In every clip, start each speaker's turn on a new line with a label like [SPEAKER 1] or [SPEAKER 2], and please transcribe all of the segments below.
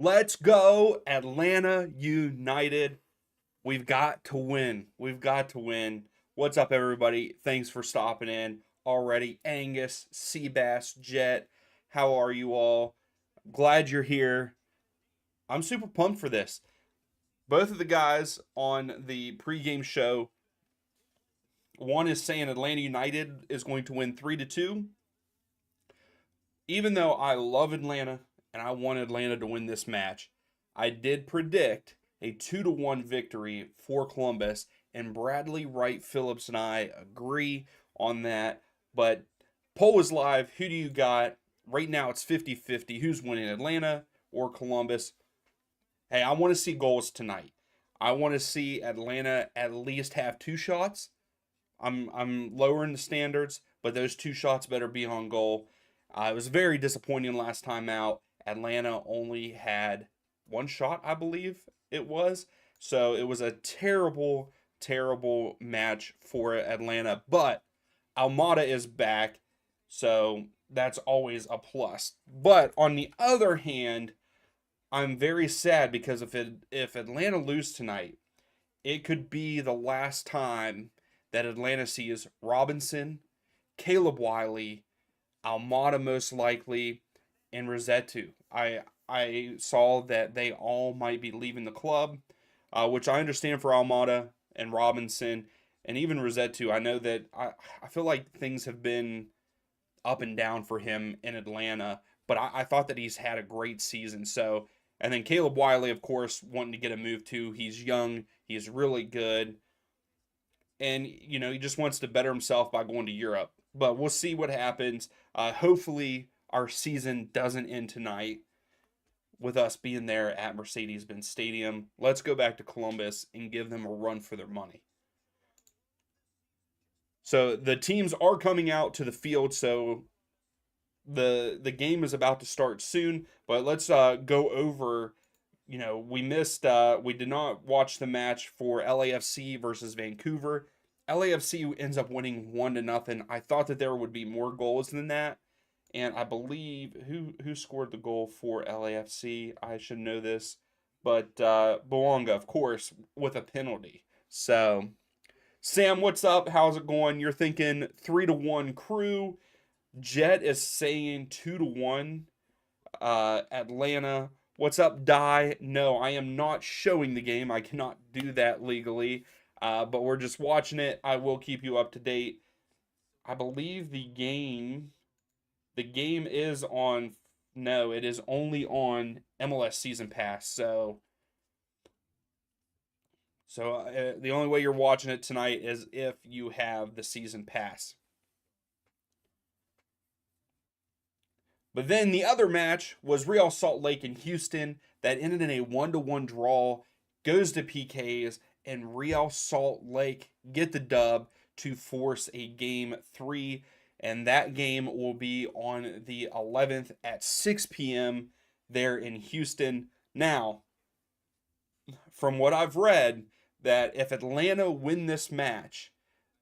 [SPEAKER 1] Let's go, Atlanta United. We've got to win. We've got to win. What's up, everybody? Thanks for stopping in already. Angus, Seabass, Jet, how are you all? Glad you're here. I'm super pumped for this. Both of the guys on the pregame show, one is saying Atlanta United is going to win 3-2. Even though I love Atlanta and I want Atlanta to win this match, I did predict a 2-1 victory for Columbus, and Bradley Wright Phillips and I agree on that. But poll is live. Who do you got? Right now it's 50-50. Who's winning, Atlanta or Columbus? Hey, I want to see goals tonight. I want to see Atlanta at least have two shots. I'm lowering the standards, but those two shots better be on goal. It was very disappointing last time out. Atlanta only had one shot, I believe it was. So it was a terrible, terrible match for Atlanta. But Almada is back, so that's always a plus. But on the other hand, I'm very sad because if Atlanta lose tonight, it could be the last time that Atlanta sees Robinson, Caleb Wiley, Almada most likely, and Rossetto. I saw that they all might be leaving the club, which I understand for Almada and Robinson and even Rossetto. I know that I feel like things have been up and down for him in Atlanta, but I thought that he's had a great season. So, and then Caleb Wiley, of course, wanting to get a move too. He's young, he's really good, and he just wants to better himself by going to Europe. But we'll see what happens. Hopefully, our season doesn't end tonight with us being there at Mercedes-Benz Stadium. Let's go back to Columbus and give them a run for their money. So the teams are coming out to the field. So the game is about to start soon. But let's go over. We did not watch the match for LAFC versus Vancouver. LAFC ends up winning 1-0. I thought that there would be more goals than that. And I believe who scored the goal for LAFC? I should know this, but Boanga, of course, with a penalty. So, Sam, what's up? How's it going? You're thinking 3-1 Crew. Jet is saying 2-1 Atlanta. What's up, Die? No, I am not showing the game. I cannot do that legally, but we're just watching it. I will keep you up to date. I believe the game is on. No, it is only on MLS Season Pass. So the only way you're watching it tonight is if you have the Season Pass. But then the other match was Real Salt Lake and Houston that ended in a 1-1 draw, goes to PKs, and Real Salt Lake get the dub to force a game 3. And that game will be on the 11th at 6 p.m. there in Houston. Now, from what I've read, that if Atlanta win this match,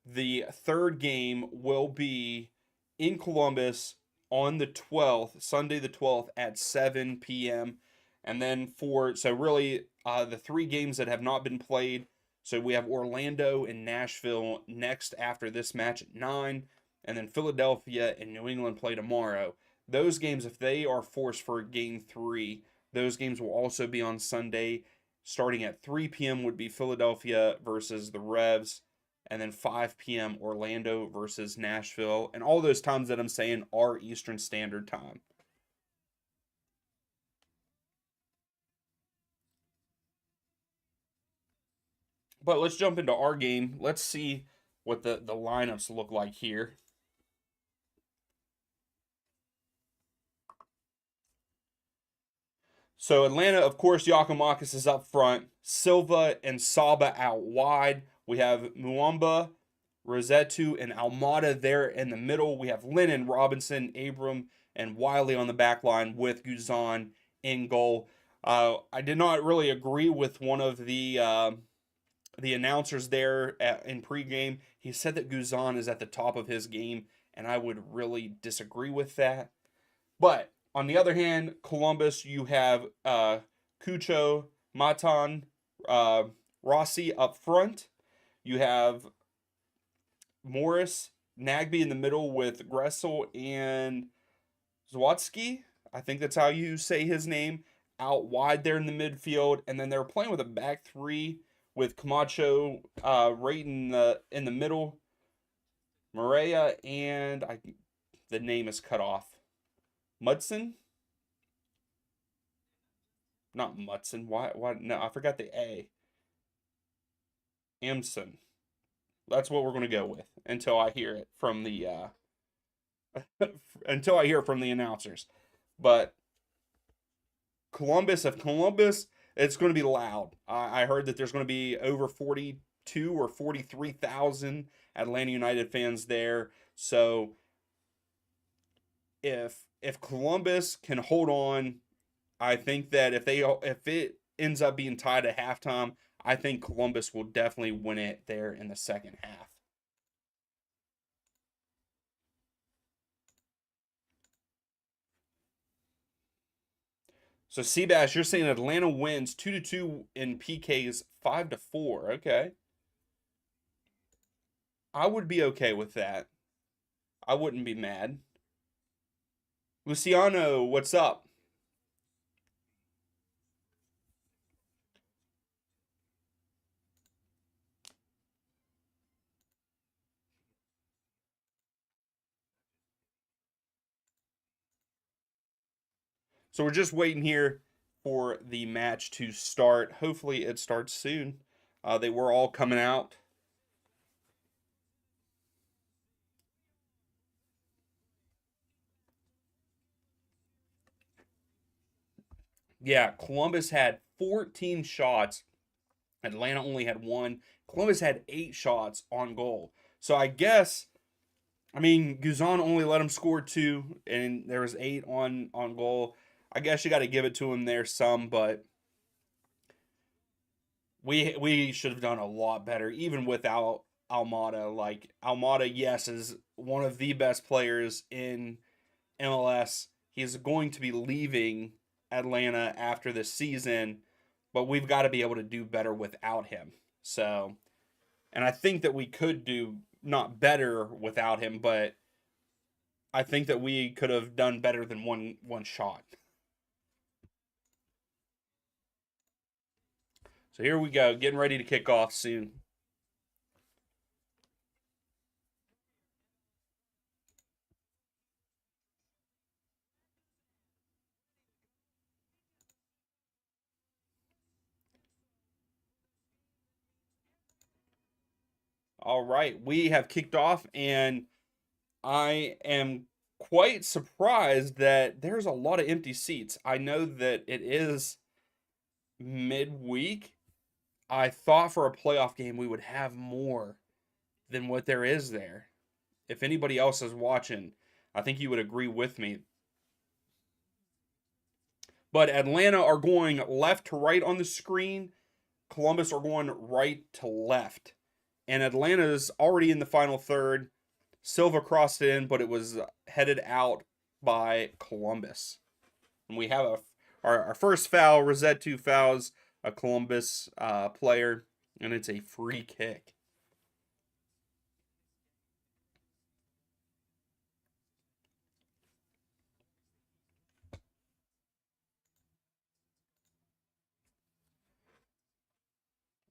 [SPEAKER 1] the third game will be in Columbus on the 12th, Sunday the 12th at 7 p.m. And then really the three games that have not been played. So we have Orlando and Nashville next after this match at 9. And then Philadelphia and New England play tomorrow. Those games, if they are forced for game 3, those games will also be on Sunday. Starting at 3 p.m. would be Philadelphia versus the Revs. And then 5 p.m. Orlando versus Nashville. And all those times that I'm saying are Eastern Standard Time. But let's jump into our game. Let's see what the lineups look like here. So Atlanta, of course, Giacomakis is up front. Silva and Saba out wide. We have Muamba, Rossetto, and Almada there in the middle. We have Lennon, Robinson, Abram, and Wiley on the back line with Guzan in goal. I did not really agree with one of the announcers there in pregame. He said that Guzan is at the top of his game, and I would really disagree with that. But On the other hand, Columbus, you have Cucho, Matan, uh, Rossi up front. You have Morris, Nagby in the middle with Gressel and Zwatsky. I think that's how you say his name. Out wide there in the midfield, and then they were playing with a back three with Camacho right in the middle. Maria and the name is cut off. Mudson, not Mudson. Why? Why? No, I forgot the A. Amson. That's what we're gonna go with until I hear it from the until I hear it from the announcers. But Columbus, if Columbus, it's going to be loud. I heard that there's going to be over 42 or 43,000 Atlanta United fans there. So if Columbus can hold on, I think that if it ends up being tied at halftime, I think Columbus will definitely win it there in the second half. So Seabass, you're saying Atlanta wins 2-2 in PKs 5-4. Okay. I would be okay with that. I wouldn't be mad. Luciano, what's up? So we're just waiting here for the match to start. Hopefully it starts soon. They were all coming out. Yeah, Columbus had 14 shots. Atlanta only had one. Columbus had 8 shots on goal. So I guess, I mean, Guzan only let him score 2, and there was 8 on goal. I guess you got to give it to him there some, but we should have done a lot better, even without Almada. Like Almada, yes, is one of the best players in MLS. He's going to be leaving Atlanta after this season, but we've got to be able to do better without him. So, and I think that we could do not better without him, but I think that we could have done better than one shot. So here we go, getting ready to kick off soon. All right, we have kicked off, and I am quite surprised that there's a lot of empty seats. I know that it is midweek. I thought for a playoff game we would have more than what there is there. If anybody else is watching, I think you would agree with me. But Atlanta are going left to right on the screen. Columbus are going right to left. And Atlanta's already in the final third. Silva crossed it in, but it was headed out by Columbus. And we have our first foul. Rossetto fouls a Columbus player, and it's a free kick.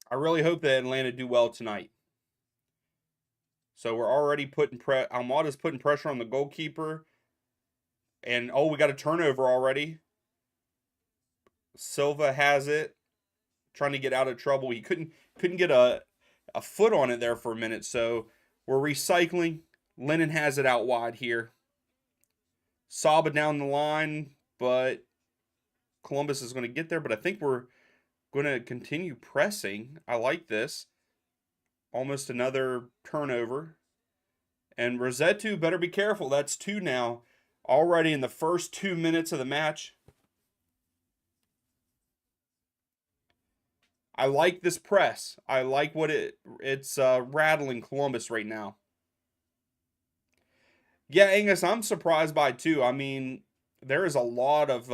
[SPEAKER 1] I really hope that Atlanta do well tonight. So we're already putting Almada's putting pressure on the goalkeeper. And oh, we got a turnover already. Silva has it, trying to get out of trouble. He couldn't get a foot on it there for a minute. So we're recycling. Lennon has it out wide here. Saba down the line, but Columbus is going to get there. But I think we're going to continue pressing. I like this. Almost another turnover. And Rossetto better be careful. That's 2 now. Already in the first 2 minutes of the match. I like this press. I like what it's rattling Columbus right now. Yeah, Angus, I'm surprised by it too. I mean, there is a lot of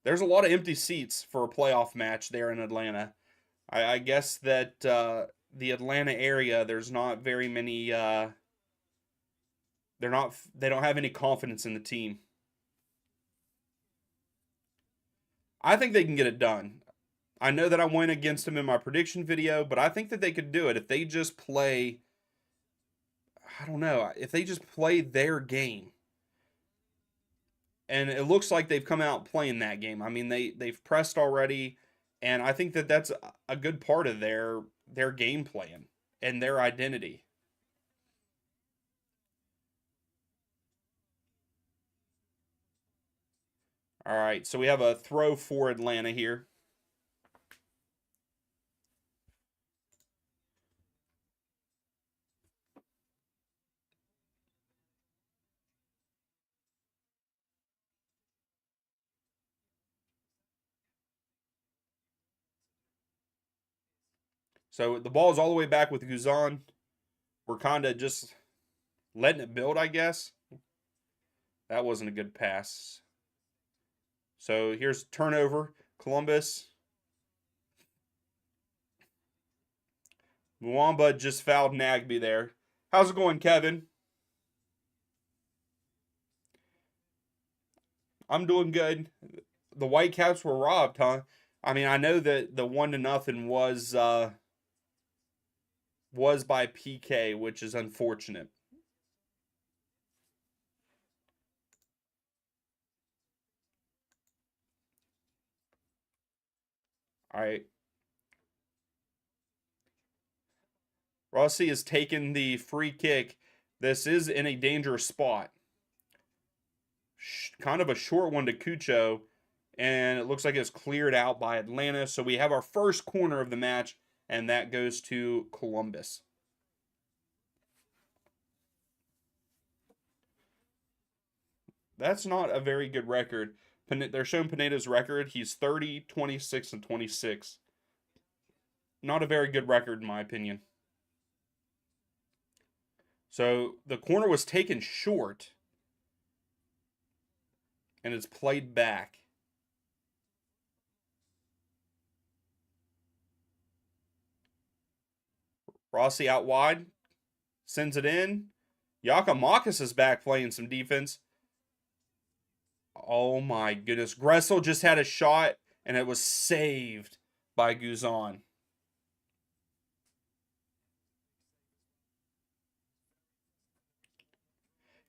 [SPEAKER 1] there's a lot of empty seats for a playoff match there in Atlanta. I guess that the Atlanta area, there's not very many. They don't have any confidence in the team. I think they can get it done. I know that I went against them in my prediction video, but I think that they could do it if they just play. I don't know, if they just play their game. And it looks like they've come out playing that game. I mean, they've pressed already, and I think that that's a good part of their game plan and their identity. All right, so we have a throw for Atlanta here. So the ball is all the way back with Guzan. We're kind of just letting it build, I guess. That wasn't a good pass. So here's turnover. Columbus. Mwamba just fouled Nagby there. How's it going, Kevin? I'm doing good. The Whitecaps were robbed, huh? I mean, I know that the 1-0 was by PK, which is unfortunate. All right. Rossi has taken the free kick. This is in a dangerous spot. Kind of a short one to Cucho, and it looks like it's cleared out by Atlanta. So we have our first corner of the match, and that goes to Columbus. That's not a very good record. They're showing Pineda's record. He's 30, 26, and 26. Not a very good record, in my opinion. So the corner was taken short, and it's played back. Rossi out wide, sends it in. Yakamakis is back playing some defense. Oh my goodness. Gressel just had a shot, and it was saved by Guzan.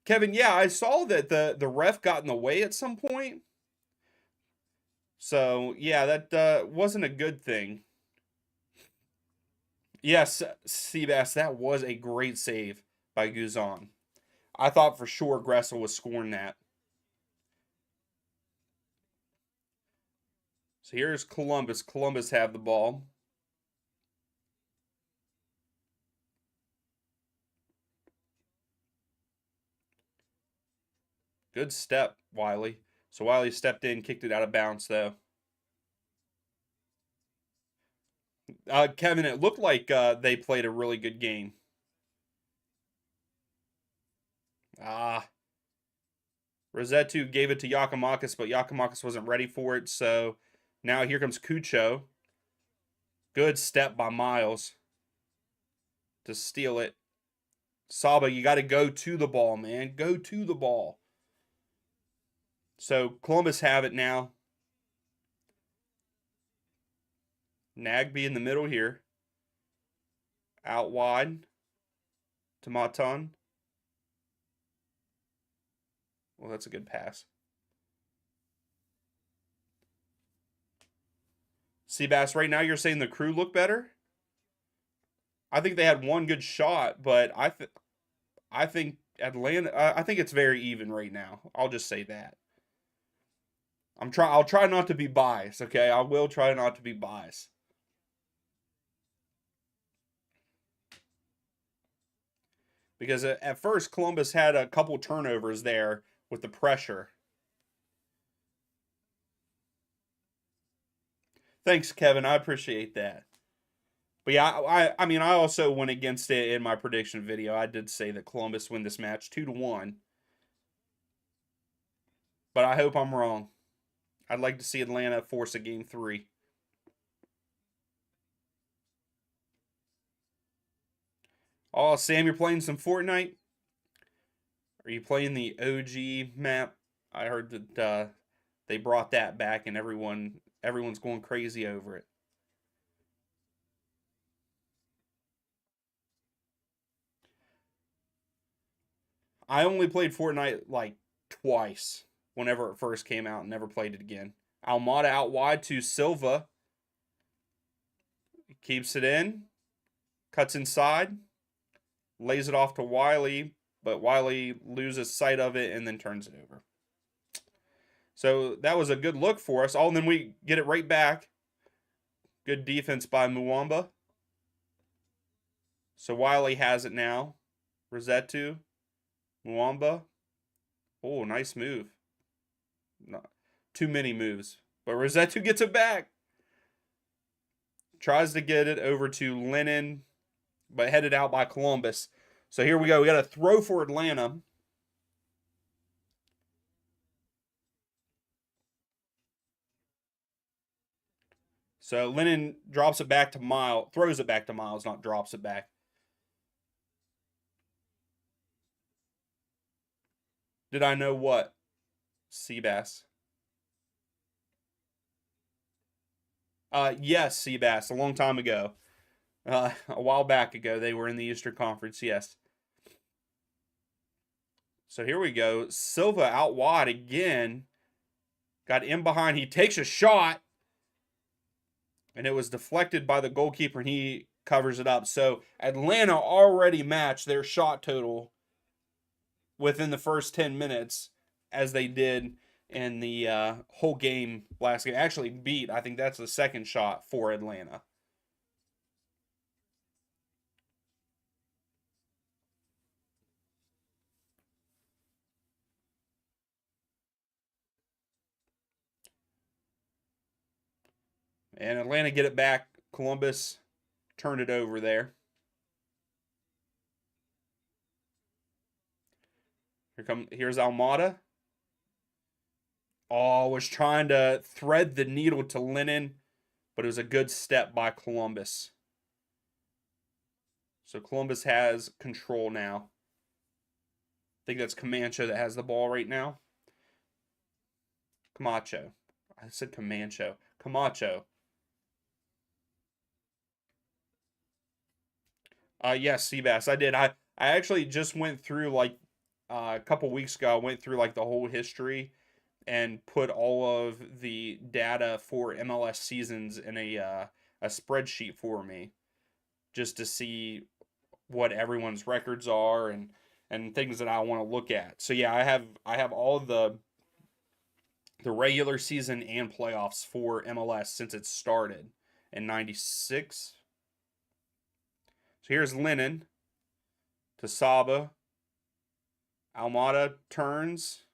[SPEAKER 1] Kevin, yeah, I saw that the ref got in the way at some point. So, yeah, that wasn't a good thing. Yes, Seabass, that was a great save by Guzan. I thought for sure Gressel was scoring that. So here's Columbus. Columbus have the ball. Good step, Wiley. So Wiley stepped in, kicked it out of bounds, though. Kevin, it looked like they played a really good game. Rosetto gave it to Yakamakis, but Yakamakis wasn't ready for it. So now here comes Cucho. Good step by Miles to steal it. Saba, you got to go to the ball, man. Go to the ball. So Columbus have it now. Nagby in the middle here. Out wide to Matan. Well, that's a good pass. Seabass, right now you're saying the Crew look better? I think they had one good shot, but I think Atlanta. I think it's very even right now. I'll just say that. I'll try not to be biased. Okay, I will try not to be biased. Because at first Columbus had a couple turnovers there with the pressure. Thanks, Kevin. I appreciate that. But yeah, I mean, I also went against it in my prediction video. I did say that Columbus win this match 2-1. but I hope I'm wrong. I'd like to see Atlanta force a game 3. Oh, Sam, you're playing some Fortnite? Are you playing the OG map? I heard that they brought that back and everyone's going crazy over it. I only played Fortnite like twice whenever it first came out and never played it again. Almada out wide to Silva. Keeps it in. Cuts inside. Lays it off to Wiley, but Wiley loses sight of it and then turns it over. So that was a good look for us. Oh, and then we get it right back. Good defense by Muamba. So Wiley has it now. Rosetto. Muamba. Oh, nice move. Not too many moves. But Rosetto gets it back. Tries to get it over to Lennon, but headed out by Columbus. So here we go. We got a throw for Atlanta. So Lennon drops it back to Miles, throws it back to Miles, not drops it back. Did I know what? Seabass. Yes, Seabass, a long time ago. A while back ago, they were in the Eastern Conference, yes. So here we go. Silva out wide again. Got in behind. He takes a shot. And it was deflected by the goalkeeper, and he covers it up. So Atlanta already matched their shot total within the first 10 minutes as they did in the whole game last game. Actually beat, I think that's the second shot for Atlanta. And Atlanta get it back. Columbus turned it over there. Here's Almada. Oh, was trying to thread the needle to Lennon, but it was a good step by Columbus. So Columbus has control now. I think that's Camacho that has the ball right now. Camacho. I said Camacho. Camacho. Yes, Seabass. I did. I actually just went through like a couple weeks ago. I went through like the whole history and put all of the data for MLS seasons in a spreadsheet for me, just to see what everyone's records are and things that I want to look at. So yeah, I have all of the regular season and playoffs for MLS since it started in '96. So here's Lennon to Saba. Almada turns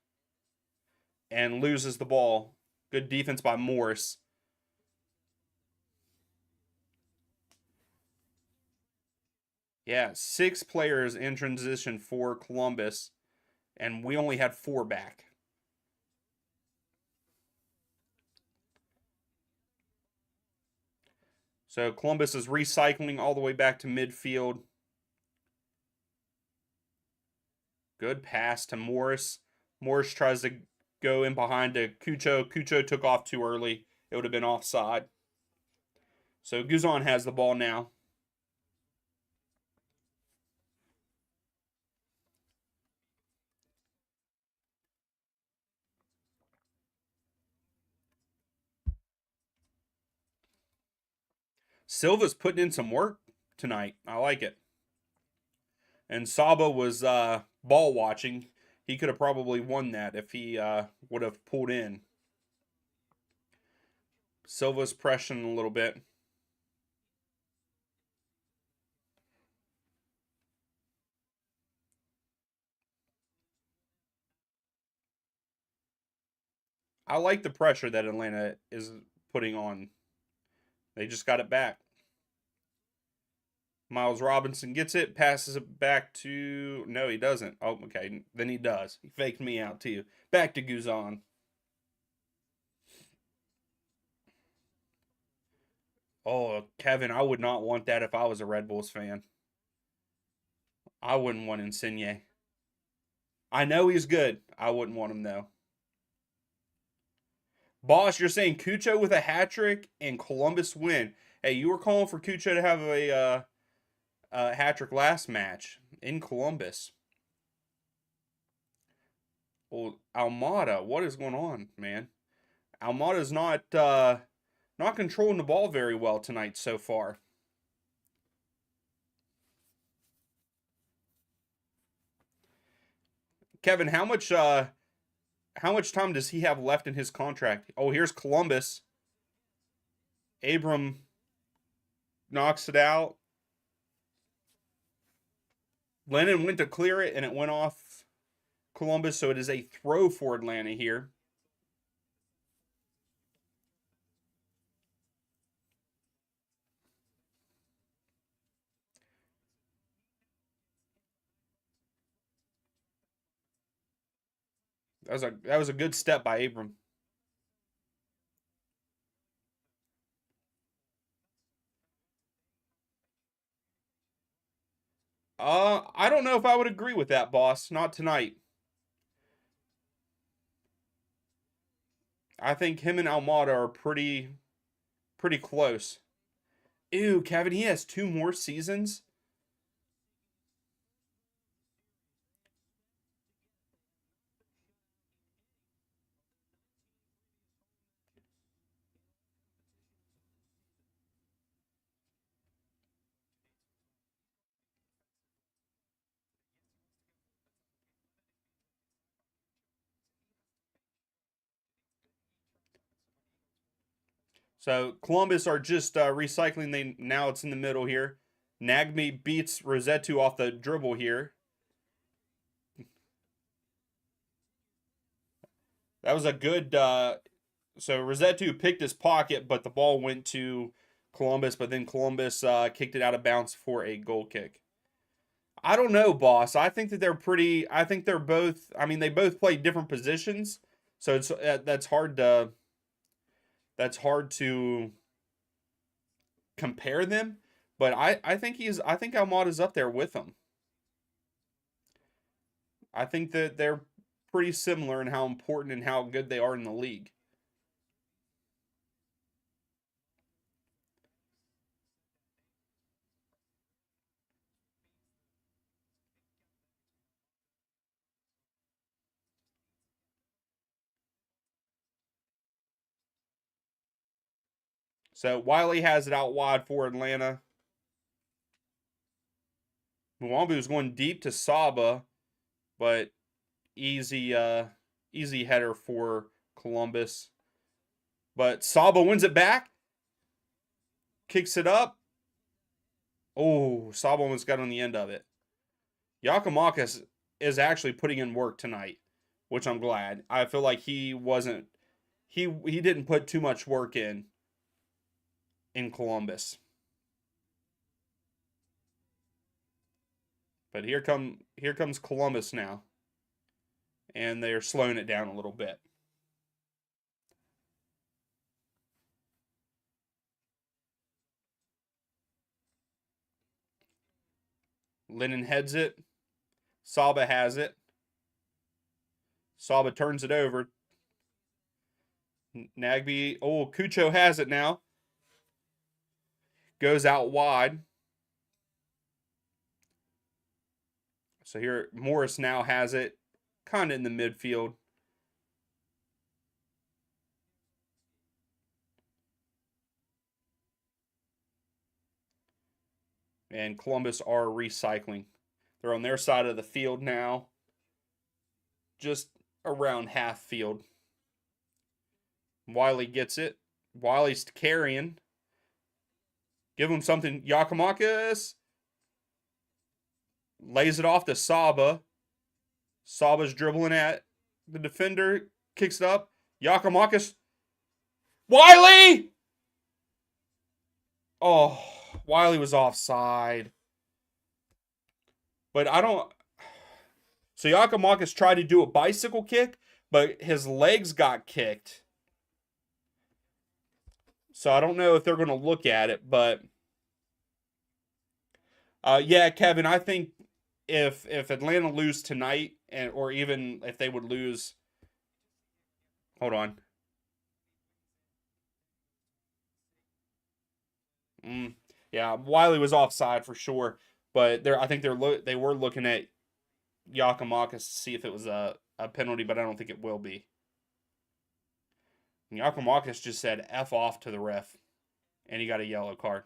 [SPEAKER 1] and loses the ball. Good defense by Morris. Yeah, 6 players in transition for Columbus, and we only had 4 back. So Columbus is recycling all the way back to midfield. Good pass to Morris. Morris tries to go in behind to Cucho. Cucho took off too early. It would have been offside. So Guzan has the ball now. Silva's putting in some work tonight. I like it. And Saba was ball watching. He could have probably won that if he would have pulled in. Silva's pressing a little bit. I like the pressure that Atlanta is putting on. They just got it back. Miles Robinson gets it, passes it back to... No, he doesn't. Oh, okay. Then he does. He faked me out, too. Back to Guzan. Oh, Kevin, I would not want that if I was a Red Bulls fan. I wouldn't want Insigne. I know he's good. I wouldn't want him though. Boss, you're saying Cucho with a hat trick and Columbus win. Hey, you were calling for Cucho to have a hat trick last match in Columbus. Well, Almada, what is going on, man? Almada's not controlling the ball very well tonight so far. Kevin, how much time does he have left in his contract? Oh, here's Columbus. Abram knocks it out. Lennon went to clear it, and it went off Columbus, so it is a throw for Atlanta here. That was a good step by Abram. I don't know if I would agree with that, boss. Not tonight. I think him and Almada are pretty close. Ew, Kevin, he has 2 more seasons. So Columbus are just recycling. They now it's in the middle here. Nagme beats Rosetto off the dribble here. That was a good. So Rosetto picked his pocket, but the ball went to Columbus. But then Columbus kicked it out of bounds for a goal kick. I don't know, boss. I think that they're pretty. I think they're both. I mean, they both play different positions, so it's that's hard to compare them. But I think Almada's up there with them. I think that they're pretty similar in how important and how good they are in the league. So Wiley has it out wide for Atlanta. Muambu is going deep to Saba, but easy easy header for Columbus. But Saba wins it back, kicks it up. Oh, Saba almost got on the end of it. Yakimakis is actually putting in work tonight, which I'm glad. I feel like he wasn't he didn't put too much work in Columbus. But here comes Columbus now. And they're slowing it down a little bit. Lennon heads it. Saba has it. Saba turns it over. Nagbe, oh, Cucho has it now. Goes out wide. So here, Morris now has it, kind of in the midfield. And Columbus are recycling. They're on their side of the field now, just around half field. Wiley gets it. Wiley's carrying. Give him something. Yakimakis lays it off to Saba. Saba's dribbling at the defender. Kicks it up. Yakimakis. Wiley! Oh, Wiley was offside. But I don't. So Yakimakis tried to do a bicycle kick, but his legs got kicked. So I don't know if they're going to look at it, but yeah, Kevin, I think if Atlanta lose tonight, and or even if they would lose, hold on, mm, yeah, Wiley was offside for sure, but I think they were looking at Yakimakis to see if it was a penalty, but I don't think it will be. Yakimakis just said "f off" to the ref, and he got a yellow card.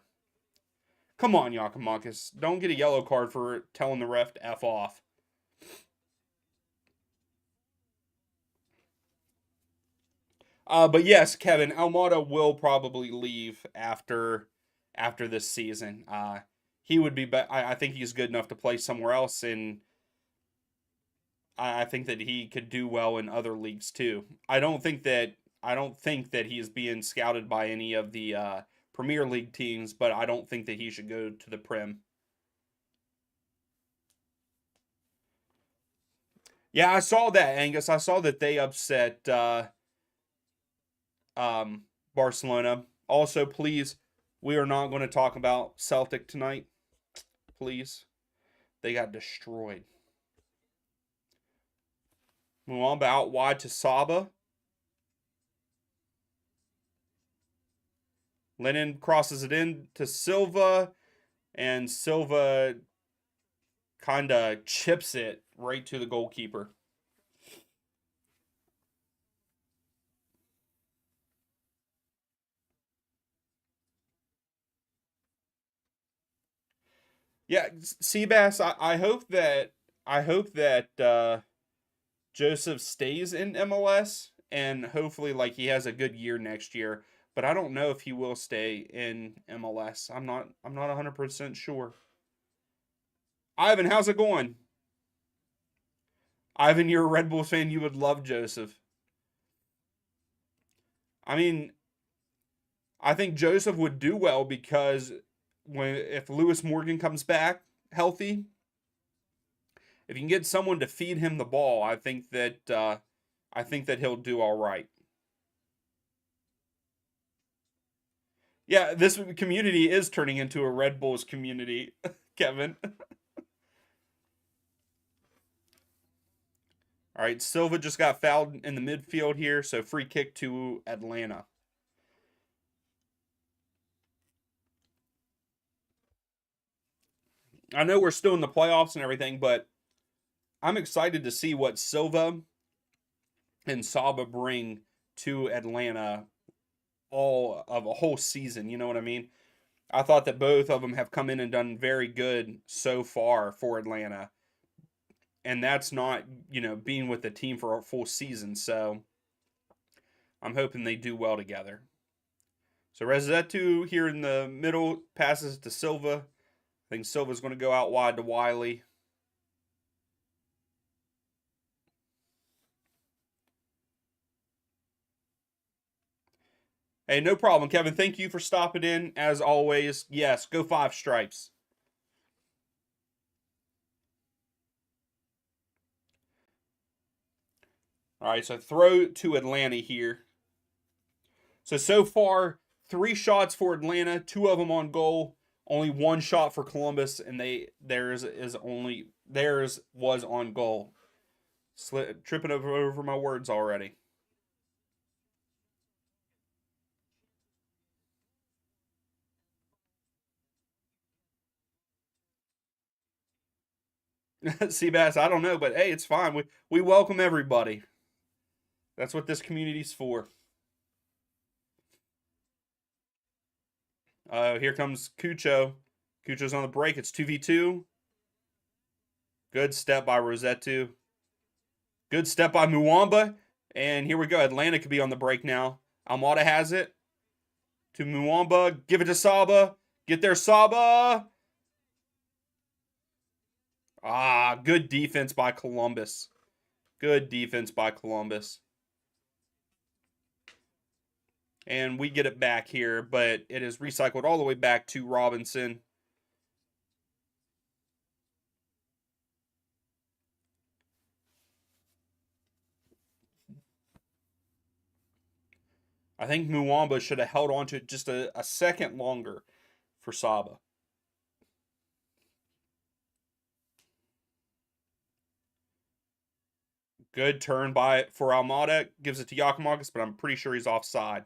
[SPEAKER 1] Come on, Yakimakis, don't get a yellow card for telling the ref to "f off." But yes, Kevin Almada will probably leave after this season. He would be. I think he's good enough to play somewhere else, and I think that he could do well in other leagues too. I don't think that he is being scouted by any of the Premier League teams, but I don't think that he should go to the Prem. Yeah, I saw that, Angus. I saw that they upset Barcelona. Also, please, we are not going to talk about Celtic tonight. Please, they got destroyed. Move on out wide to Saba. Lennon crosses it in to Silva, and Silva kind of chips it right to the goalkeeper. Yeah, Seabass, I hope that Joseph stays in MLS and hopefully like he has a good year next year. But I don't know if he will stay in MLS. I'm not 100% sure. Ivan, how's it going? Ivan, you're a Red Bulls fan. You would love Joseph. I mean, I think Joseph would do well because if Lewis Morgan comes back healthy, if you can get someone to feed him the ball, I think that he'll do all right. Yeah, this community is turning into a Red Bulls community, Kevin. All right, Silva just got fouled in the midfield here, so free kick to Atlanta. I know we're still in the playoffs and everything, but I'm excited to see what Silva and Saba bring to Atlanta all of a whole season. You know what I mean? I thought that both of them have come in and done very good so far for Atlanta. And that's not, being with the team for a full season. So I'm hoping they do well together. So Rezetu here in the middle passes to Silva. I think Silva's going to go out wide to Wiley. Hey, no problem, Kevin. Thank you for stopping in. As always, yes, go Five Stripes. All right, so throw to Atlanta here. So far, 3 shots for Atlanta, 2 of them on goal. Only 1 shot for Columbus, and theirs was on goal. Tripping over my words already. Seabass, I don't know, but hey, it's fine. We welcome everybody. That's what this community's for. Here comes Cucho. Cucho's on the break. It's 2v2. Good step by Rosetto. Good step by Muamba. And here we go. Atlanta could be on the break now. Almada has it. To Muamba. Give it to Saba. Get there, Saba. Good defense by Columbus. Good defense by Columbus. And we get it back here, but it is recycled all the way back to Robinson. I think Muamba should have held on to it just a second longer for Saba. Good turn for Almada. Gives it to Giacomakis, but I'm pretty sure he's offside.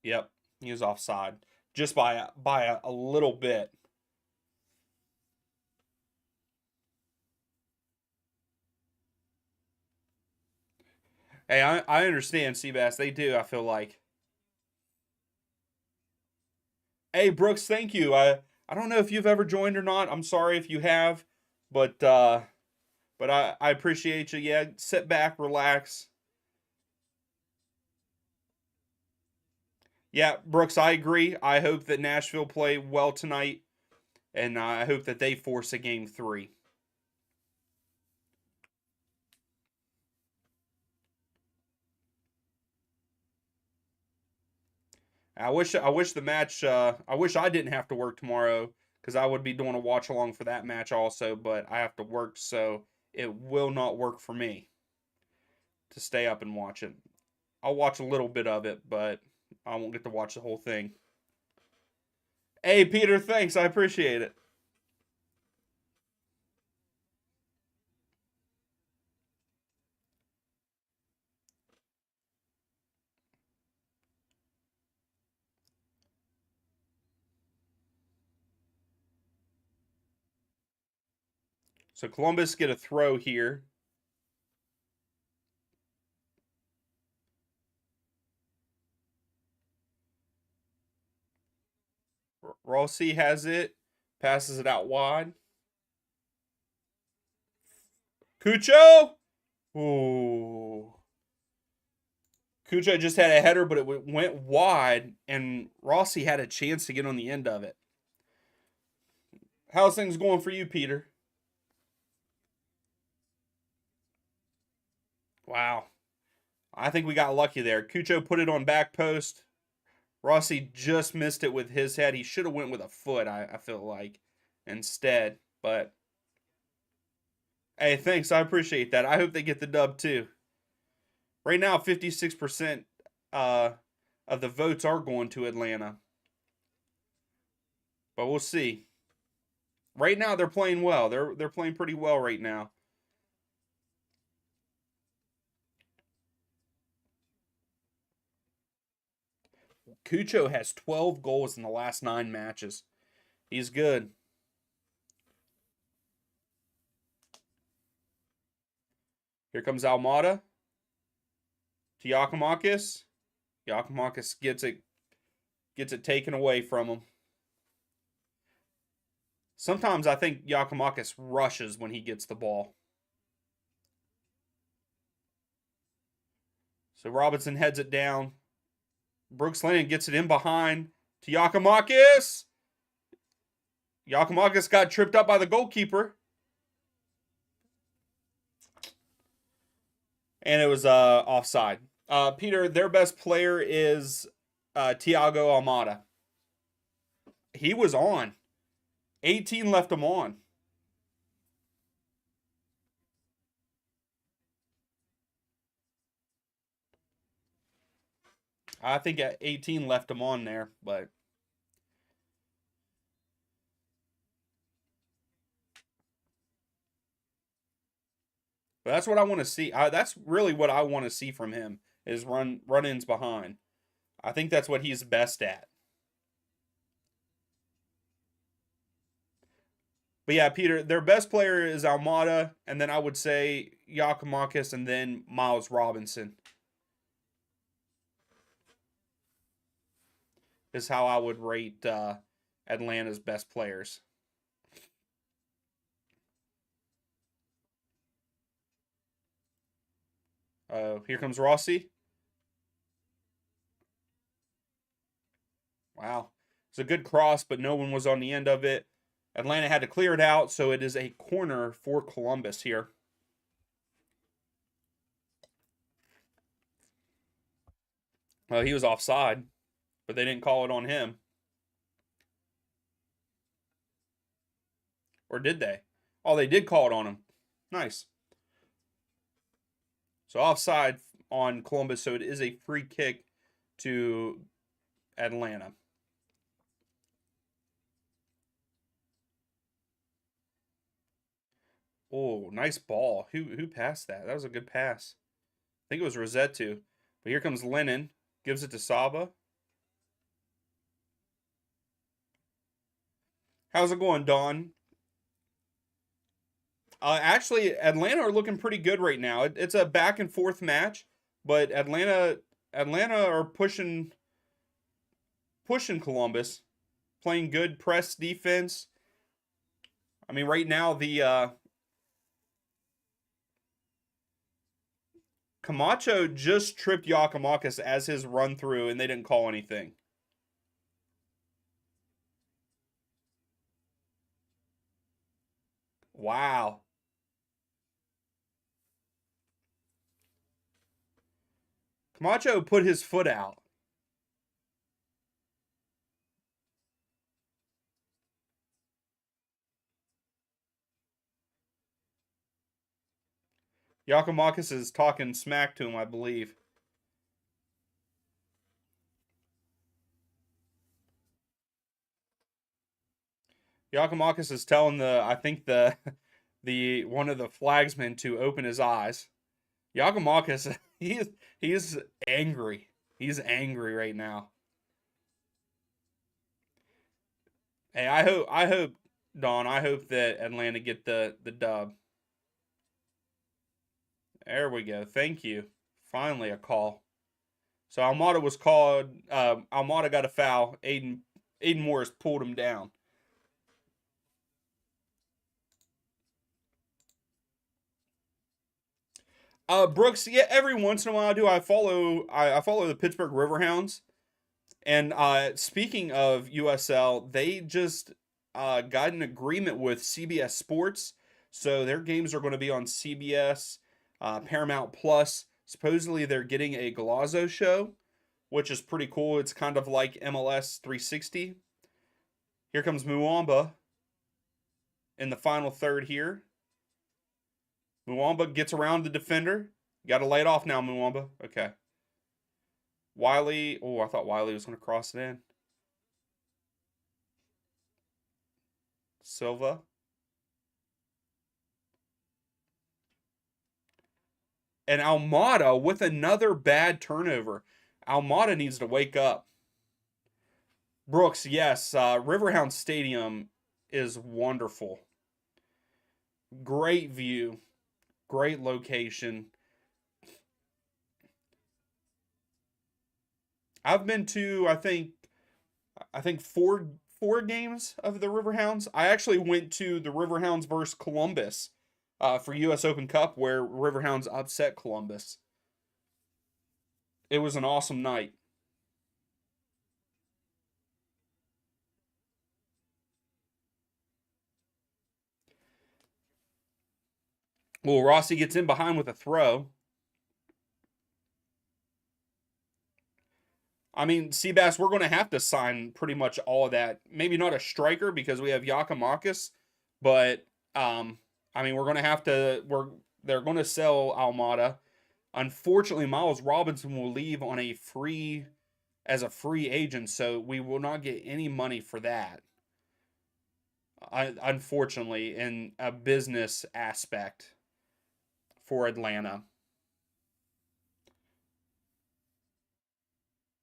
[SPEAKER 1] Yep, he is offside. Just by a little bit. Hey, I understand, Seabass. They do, I feel like. Hey, Brooks, thank you. I don't know if you've ever joined or not. I'm sorry if you have, but I appreciate you. Yeah, sit back, relax. Yeah, Brooks, I agree. I hope that Nashville play well tonight, and I hope that they force a game 3. I wish the match. I wish I didn't have to work tomorrow because I would be doing a watch along for that match also. But I have to work, so it will not work for me to stay up and watch it. I'll watch a little bit of it, but I won't get to watch the whole thing. Hey, Peter, thanks. I appreciate it. So Columbus get a throw here. Rossi has it, passes it out wide. Cucho! Ooh. Cucho just had a header, but it went wide, and Rossi had a chance to get on the end of it. How's things going for you, Peter? Wow. I think we got lucky there. Cucho put it on back post. Rossi just missed it with his head. He should have went with a foot, I feel like, instead. But, hey, thanks. I appreciate that. I hope they get the dub, too. Right now, 56% of the votes are going to Atlanta. But we'll see. Right now, they're playing well. They're playing pretty well right now. Cucho has 12 goals in the last 9 matches. He's good. Here comes Almada. To Giacomakis. Giacomakis gets it taken away from him. Sometimes I think Giacomakis rushes when he gets the ball. So Robinson heads it down. Brooks Lennon gets it in behind to Giacomakis. Giacomakis got tripped up by the goalkeeper. And it was offside. Peter, their best player is Thiago Almada. He was on. 18 left him on. I think at 18 left him on there, but that's what I want to see. That's really what I want to see from him is run-ins behind. I think that's what he's best at. But yeah, Peter, their best player is Almada, and then I would say Giacomakis, and then Miles Robinson is how I would rate Atlanta's best players. Here comes Rossi. Wow. It's a good cross, but no one was on the end of it. Atlanta had to clear it out, so it is a corner for Columbus here. He was offside, but they didn't call it on him. Or did they? Oh, they did call it on him. Nice. So offside on Columbus, so it is a free kick to Atlanta. Oh, nice ball. Who passed that? That was a good pass. I think it was Rosetto. But here comes Lennon. Gives it to Saba. How's it going, Don? Actually, Atlanta are looking pretty good right now. It's a back and forth match, but Atlanta are pushing Columbus, playing good press defense. I mean, right now the Camacho just tripped Yakimakis as his run through, and they didn't call anything. Wow. Camacho put his foot out. Yakimakis is talking smack to him, I believe. Yakimakis is telling I think the one of the flagsmen to open his eyes. Yakimakis, he's angry. He's angry right now. Hey, I hope Don, I hope that Atlanta get the dub. There we go. Thank you. Finally a call. So Almada was called. Almada got a foul. Aiden Morris pulled him down. Brooks, yeah, every once in a while I do. I follow the Pittsburgh Riverhounds. And speaking of USL, they just got an agreement with CBS Sports, so their games are going to be on CBS, Paramount Plus. Supposedly, they're getting a Galazzo show, which is pretty cool. It's kind of like MLS 360. Here comes Muamba in the final third here. Muamba gets around the defender. Got to lay it off now, Muamba. Okay. Wiley. Oh, I thought Wiley was going to cross it in. Silva. And Almada with another bad turnover. Almada needs to wake up. Brooks, yes. Riverhound Stadium is wonderful. Great view. Great location. I've been to I think four games of the Riverhounds. I actually went to the Riverhounds versus Columbus for U.S. Open Cup, where Riverhounds upset Columbus. It was an awesome night. Well, Rossi gets in behind with a throw. I mean, Seabass, we're going to have to sign pretty much all of that. Maybe not a striker because we have Yakimakis, but I mean, we're going to have to. They're going to sell Almada. Unfortunately, Miles Robinson will leave on a free as a free agent, so we will not get any money for that. Unfortunately, in a business aspect for Atlanta.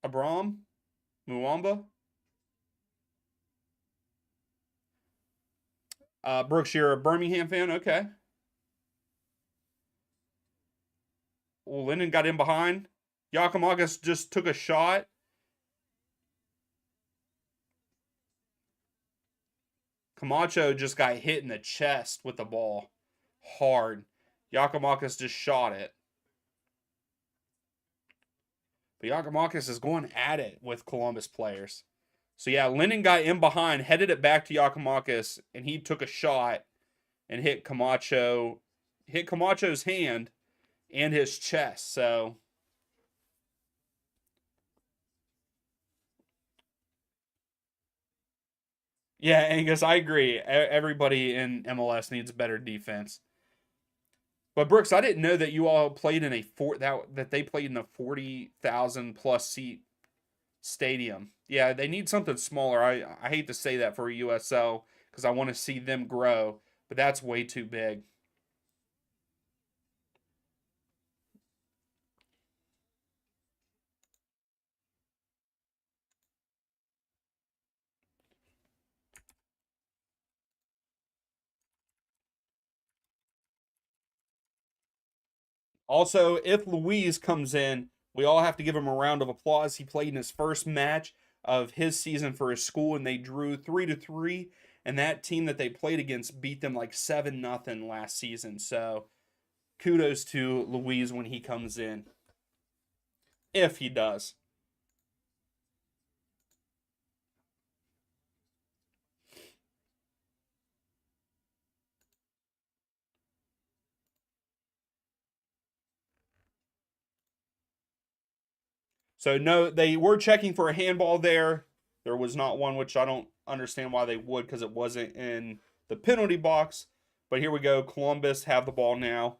[SPEAKER 1] Abram, Muamba, Brooks, you're a Birmingham fan, okay? Well, Lennon got in behind. Yakimakis just took a shot. Camacho just got hit in the chest with the ball hard. Yakimakis just shot it. But Yakimakis is going at it with Columbus players. So yeah, Lennon got in behind, headed it back to Yakimakis, and he took a shot and hit Camacho's hand and his chest. So yeah, Angus, I agree. Everybody in MLS needs better defense. But Brooks, I didn't know that you all played in a that they played in a 40,000 plus seat stadium. Yeah, they need something smaller. I hate to say that for a USL because I want to see them grow, but that's way too big. Also, if Luis comes in, we all have to give him a round of applause. He played in his first match of his season for his school, and they drew 3-3. And that team that they played against beat them like 7-0 last season. So kudos to Luis when he comes in, if he does. So no, they were checking for a handball there. There was not one, which I don't understand why they would because it wasn't in the penalty box. But here we go. Columbus have the ball now.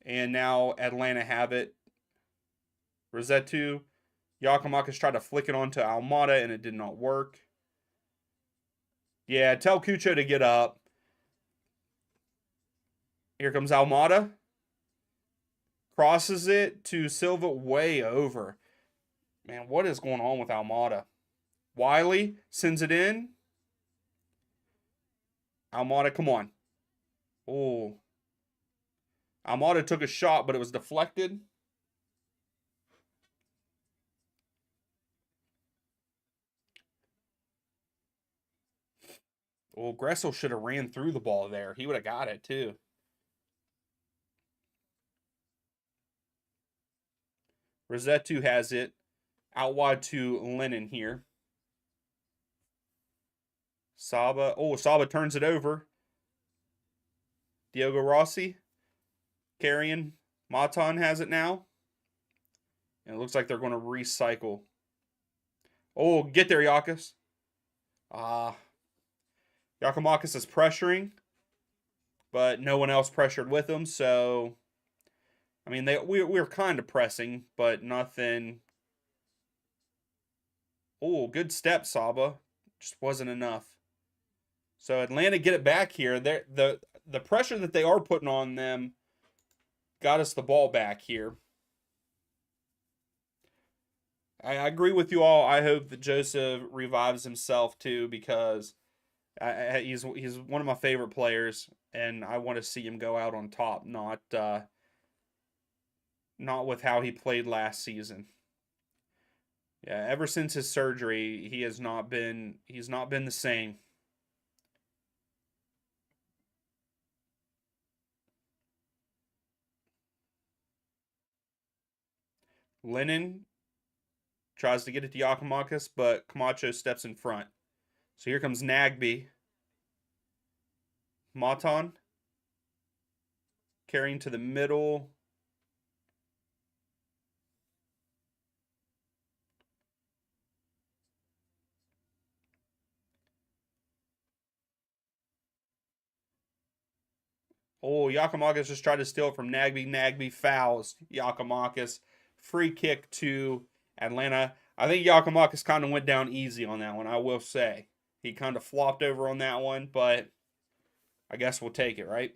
[SPEAKER 1] And now Atlanta have it. Rosetto. Yakimakis tried to flick it onto Almada and it did not work. Yeah, tell Cucho to get up. Here comes Almada. Crosses it to Silva way over. Man, what is going on with Almada? Wiley sends it in. Almada, come on. Oh. Almada took a shot, but it was deflected. Well, Gressel should have ran through the ball there. He would have got it, too. Rosetto has it. Out wide to Lennon here. Saba. Oh, Saba turns it over. Diogo Rossi. Carrion. Matan has it now. And it looks like they're going to recycle. Oh, get there, Yakas. Yakimakis is pressuring, but no one else pressured with him. So, I mean, we were kind of pressing, but nothing. Oh, good step, Saba. Just wasn't enough. So Atlanta get it back here. The pressure that they are putting on them got us the ball back here. I agree with you all. I hope that Joseph revives himself too because he's one of my favorite players, and I want to see him go out on top, not with how he played last season. Yeah, ever since his surgery, he's not been the same. Lennon tries to get it to Yakimakis, but Camacho steps in front. So here comes Nagby. Matan carrying to the middle. Oh, Yakimakis just tried to steal it from Nagby. Nagby fouls Yakimakis. Free kick to Atlanta. I think Yakimakis kind of went down easy on that one, I will say. He kind of flopped over on that one, but I guess we'll take it, right?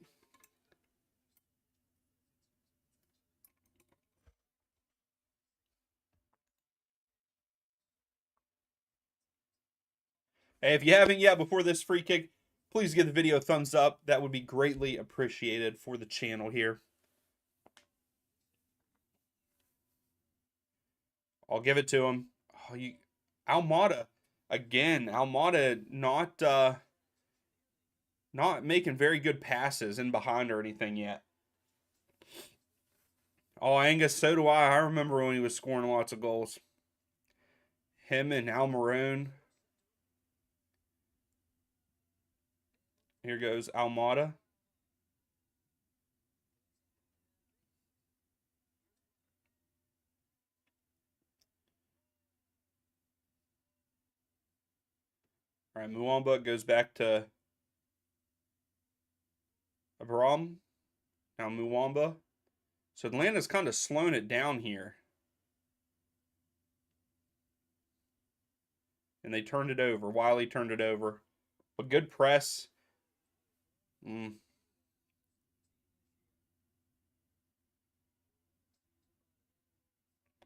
[SPEAKER 1] Hey, if you haven't yet before this free kick, please give the video a thumbs up. That would be greatly appreciated for the channel here. I'll give it to him. Oh, Almada again. Almada not making very good passes in behind or anything yet. Oh, Angus, so do I. I remember when he was scoring lots of goals. Him and Almiron. Here goes Almada. All right, Muamba goes back to Abram. Now Muwamba. So Atlanta's kind of slowing it down here. And they turned it over. Wiley turned it over. But good press.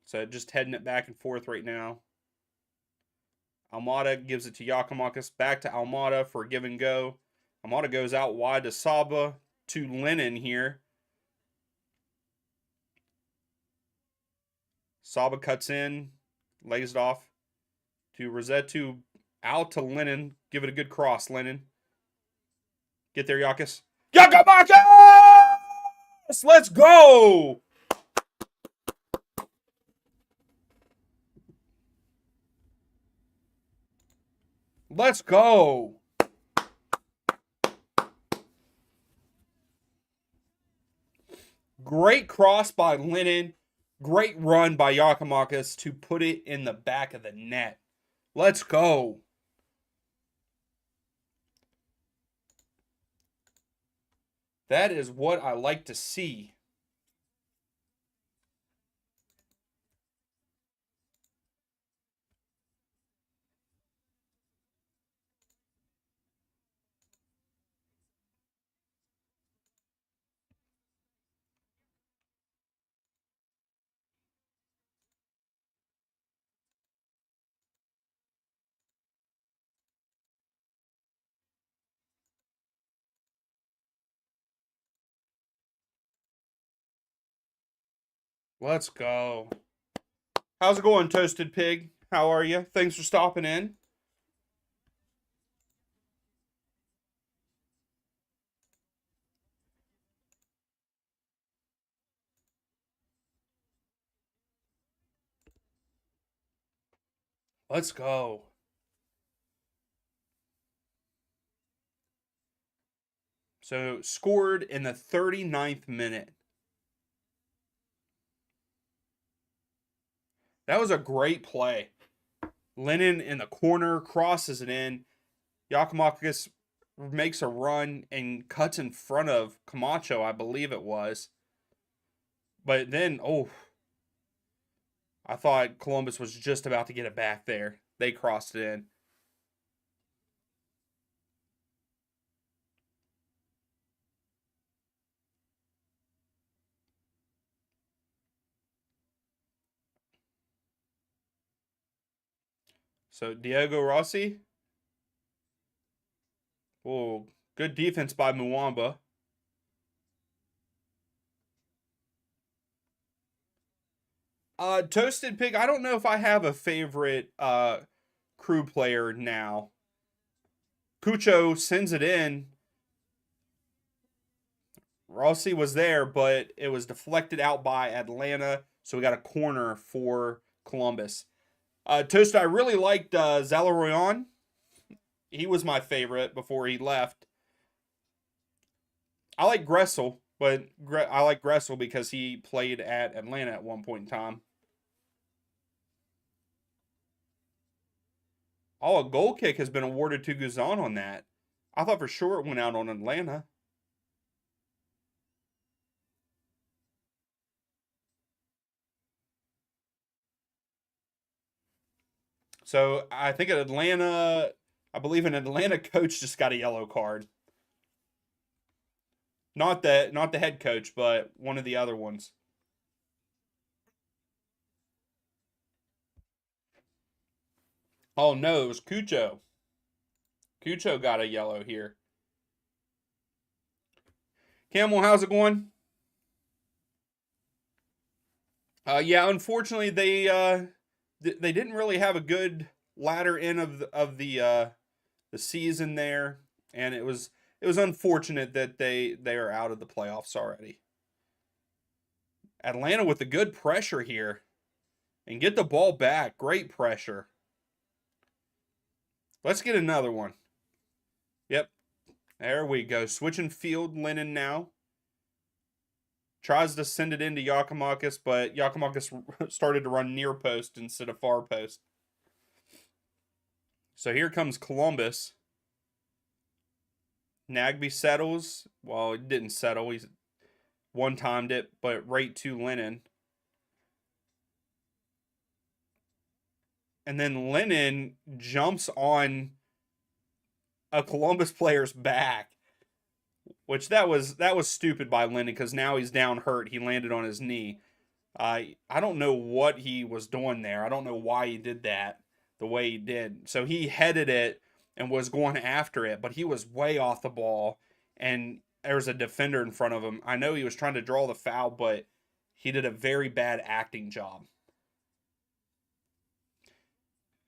[SPEAKER 1] So just heading it back and forth right now. Almada gives it to Giakoumakis. Back to Almada for a give and go. Almada goes out wide to Saba. To Lennon here. Saba cuts in. Lays it off. To Rossetto. Out to Lennon. Give it a good cross, Lennon. Get there, Giakoumakis. Giakoumakis! Let's go! Let's go! Great cross by Lennon. Great run by Giakoumakis to put it in the back of the net. Let's go. That is what I like to see. Let's go. How's it going, Toasted Pig? How are you? Thanks for stopping in. Let's go. So, scored in the 39th minute. That was a great play. Lennon in the corner, crosses it in. Giakoumakis makes a run and cuts in front of Camacho, I believe it was. But then, I thought Columbus was just about to get it back there. They crossed it in. So Diego Rossi. Oh, good defense by Muwamba. Toasted Pig, I don't know if I have a favorite crew player now. Cucho sends it in. Rossi was there, but it was deflected out by Atlanta, so we got a corner for Columbus. Toast, I really liked Zalaroyan. He was my favorite before he left. I like Gressel, but I like Gressel because he played at Atlanta at one point in time. Oh, a goal kick has been awarded to Guzan on that. I thought for sure it went out on Atlanta. So I think at Atlanta, I believe an Atlanta coach just got a yellow card. Not the head coach, but one of the other ones. Oh no, it was Cucho. Cucho got a yellow here. Camel, how's it going? Yeah, unfortunately they didn't really have a good latter end of the season there, and it was unfortunate that they are out of the playoffs already. Atlanta with the good pressure here and get the ball back. Great pressure. Let's get another one. Yep. There we go. Switching field, Lennon now. Tries to send it into Giakoumakis, but Giakoumakis started to run near post instead of far post. So here comes Columbus. Nagby settles. Well, it didn't settle. He's one-timed it, but right to Lennon. And then Lennon jumps on a Columbus player's back, which that was stupid by Lennon because now he's down hurt. He landed on his knee. I don't know what he was doing there. I don't know why he did that the way he did. So he headed it and was going after it, but he was way off the ball, and there was a defender in front of him. I know he was trying to draw the foul, but he did a very bad acting job.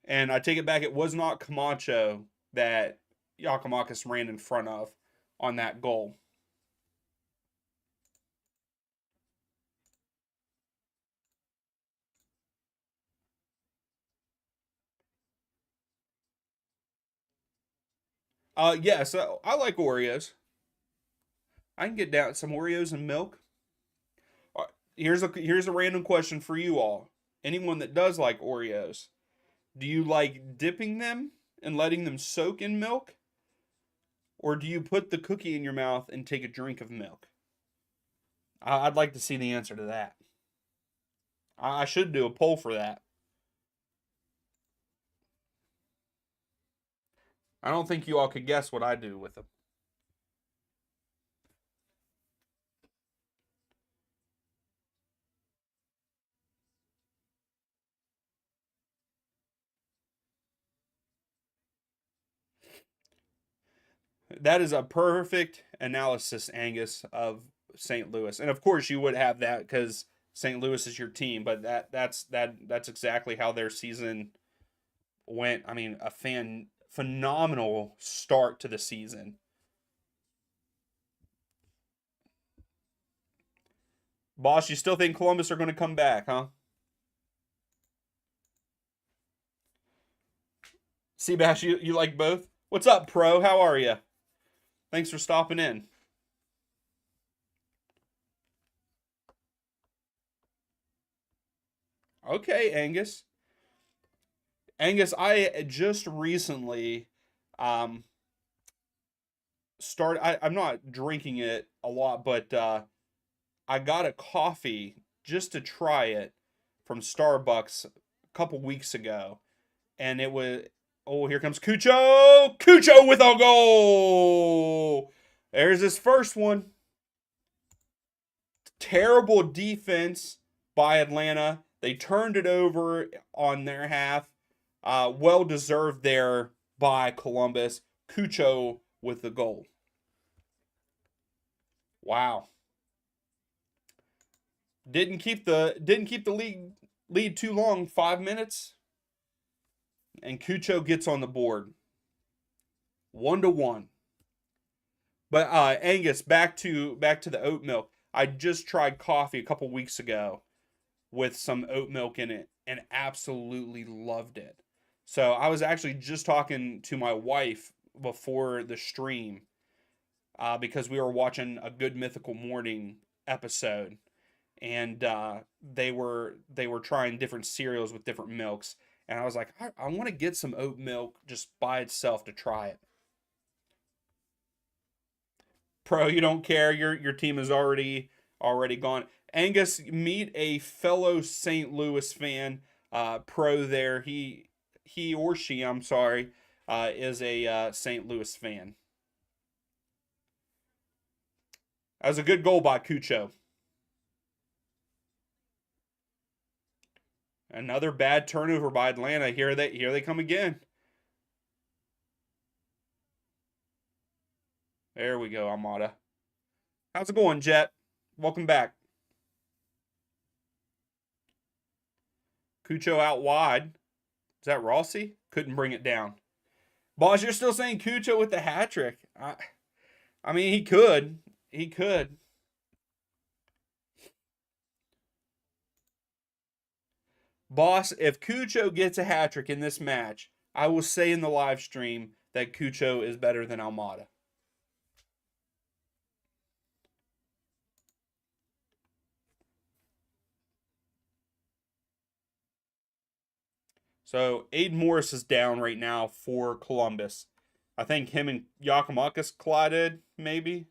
[SPEAKER 1] And I take it back, it was not Camacho that Yakimakis ran in front of on that goal. Yeah, so I like Oreos. I can get down some Oreos and milk. Here's a random question for you all. Anyone that does like Oreos, do you like dipping them and letting them soak in milk, or do you put the cookie in your mouth and take a drink of milk? I'd like to see the answer to that. I should do a poll for that. I don't think you all could guess what I do with them. That is a perfect analysis, Angus, of St. Louis, and of course you would have that because St. Louis is your team. But that's exactly how their season went. I mean, a phenomenal start to the season. Boss, you still think Columbus are going to come back, huh? Seabass, you like both? What's up, Pro? How are you? Thanks for stopping in. Okay, Angus. Angus, I just recently um I'm not drinking it a lot, but I got a coffee just to try it from Starbucks a couple weeks ago, and it was, oh, here comes Cucho, Cucho with a goal. There's his first one. Terrible defense by Atlanta. They turned it over on their half. Well deserved there by Columbus. Cucho with the goal. Wow. Didn't keep the lead too long. 5 minutes, and Cucho gets on the board. 1-1. But Angus, back to the oat milk. I just tried coffee a couple weeks ago with some oat milk in it and absolutely loved it. So I was actually just talking to my wife before the stream because we were watching a Good Mythical Morning episode, and they were trying different cereals with different milks, and I was like, I want to get some oat milk just by itself to try it. Pro, you don't care. Your team is already gone. Angus, meet a fellow St. Louis fan. Pro there. He or she, I'm sorry, is a St. Louis fan. That was a good goal by Cucho. Another bad turnover by Atlanta. Here they come again. There we go, Amada. How's it going, Jet? Welcome back. Cucho out wide. Is that Rossi? Couldn't bring it down. Boss, you're still saying Cucho with the hat trick. I mean, he could. He could. Boss, if Cucho gets a hat trick in this match, I will say in the live stream that Cucho is better than Almada. So Aiden Morris is down right now for Columbus. I think him and Yakimakis collided, maybe.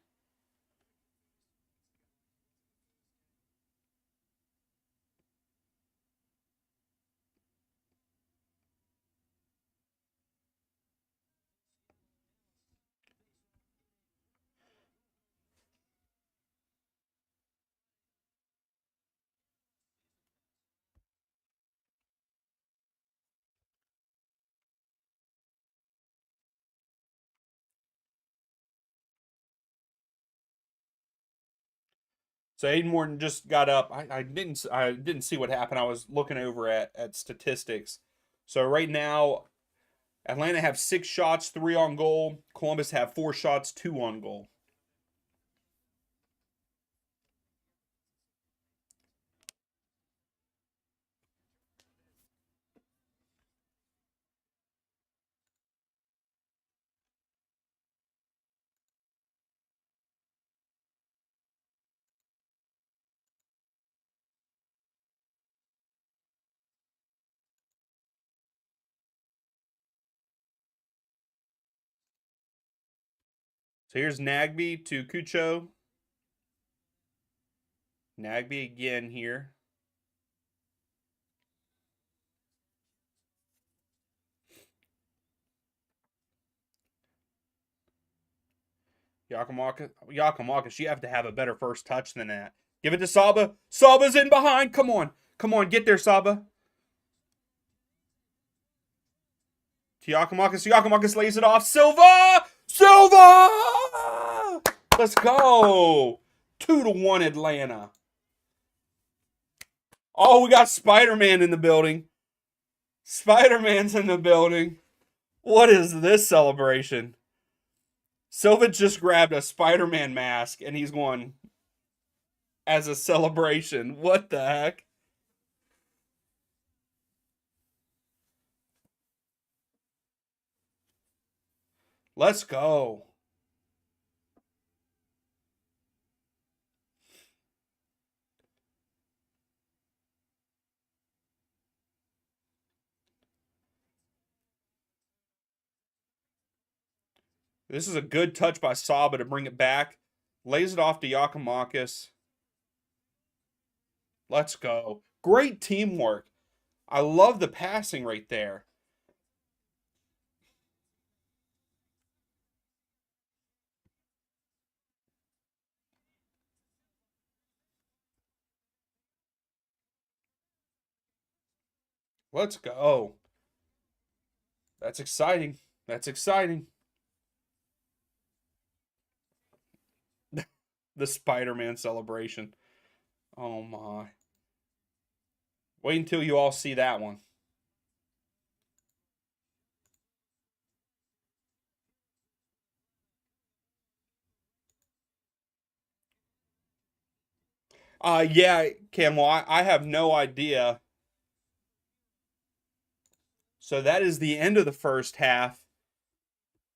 [SPEAKER 1] So Aiden Morton just got up. I didn't see what happened. I was looking over at statistics. So right now, Atlanta have 6 shots, 3 on goal. Columbus have 4 shots, 2 on goal. So here's Nagby to Cucho. Nagby again here. Yakimakis, you have to have a better first touch than that. Give it to Saba. Saba's in behind. Come on. Come on, get there, Saba. To Yakimakis. Yakimakis lays it off. Silva! Silva! Let's go. 2-1 Atlanta. Oh, we got Spider-Man in the building. Spider-Man's in the building. What is this celebration? Silva just grabbed a Spider-Man mask and he's going as a celebration. What the heck? Let's go. This is a good touch by Saba to bring it back. Lays it off to Yakimakis. Let's go. Great teamwork. I love the passing right there. Let's go. That's exciting. That's exciting. The Spider-Man celebration. Oh my. Wait until you all see that one. Yeah, Camel, I have no idea. So that is the end of the first half.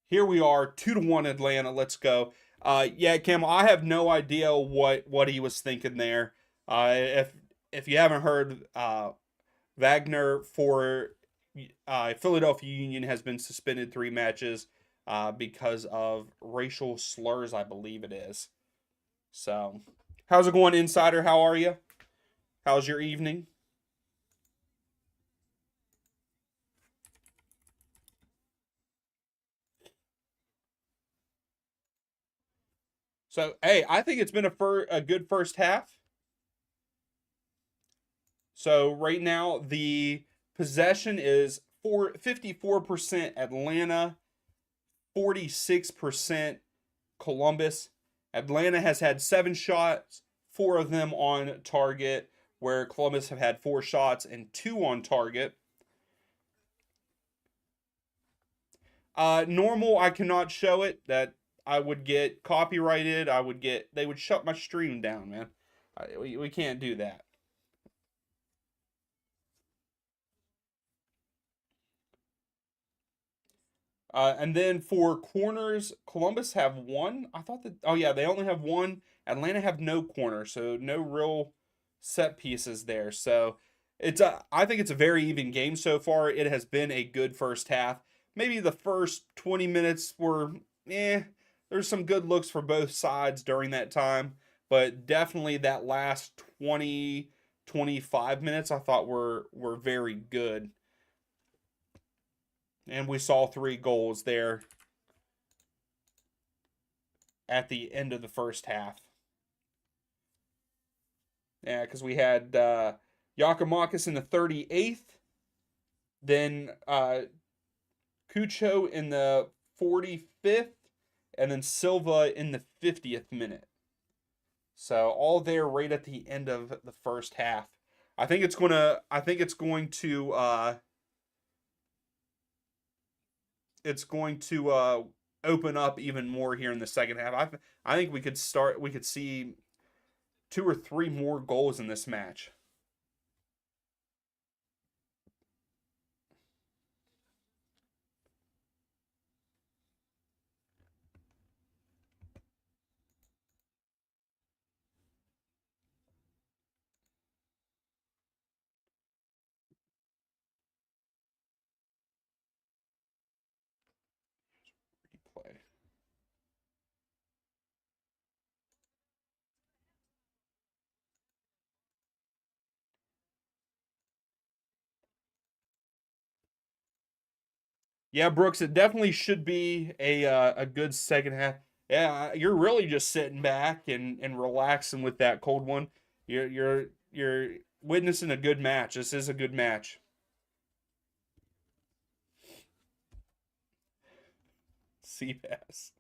[SPEAKER 1] Here we are, 2-1 Atlanta. Let's go. Yeah, Camel, I have no idea what he was thinking there. If you haven't heard, Wagner for Philadelphia Union has been suspended 3 matches because of racial slurs, I believe it is. So, how's it going, Insider? How are you? How's your evening? So, hey, I think it's been a good first half. So, right now, the possession is 54% Atlanta, 46% Columbus. Atlanta has had 7 shots, 4 of them on target, where Columbus have had 4 shots and 2 on target. Normal, I cannot show it. That I would get copyrighted. They would shut my stream down, man. We can't do that. And then for corners, Columbus have one. I thought that. Oh yeah, they only have one. Atlanta have no corner, so no real set pieces there. So I think it's a very even game so far. It has been a good first half, maybe the first 20 minutes were, there's some good looks for both sides during that time, but definitely that last 20, 25 minutes I thought were very good. And we saw 3 goals there at the end of the first half. Yeah, because we had Yakimakis in the 38th, then Cucho in the 45th, and then Silva in the 50th minute. So all there right at the end of the first half. I think it's gonna. I think it's going to. It's going to open up even more here in the second half. I think we could start. We could see 2 or 3 more goals in this match. Replay. Yeah, Brooks, it definitely should be a good second half. Yeah, you're really just sitting back and relaxing with that cold one. You're witnessing a good match. This is a good match. Seabass.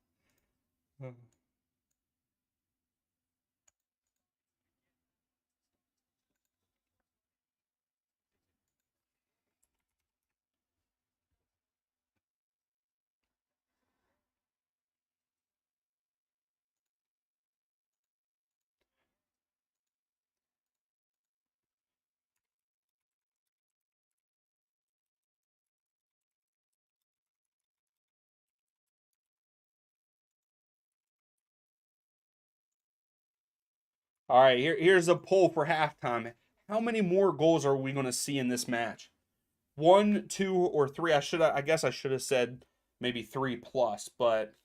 [SPEAKER 1] All right, here's a poll for halftime. How many more goals are we going to see in this match? 1, 2, or 3? I guess I should have said maybe 3 plus, but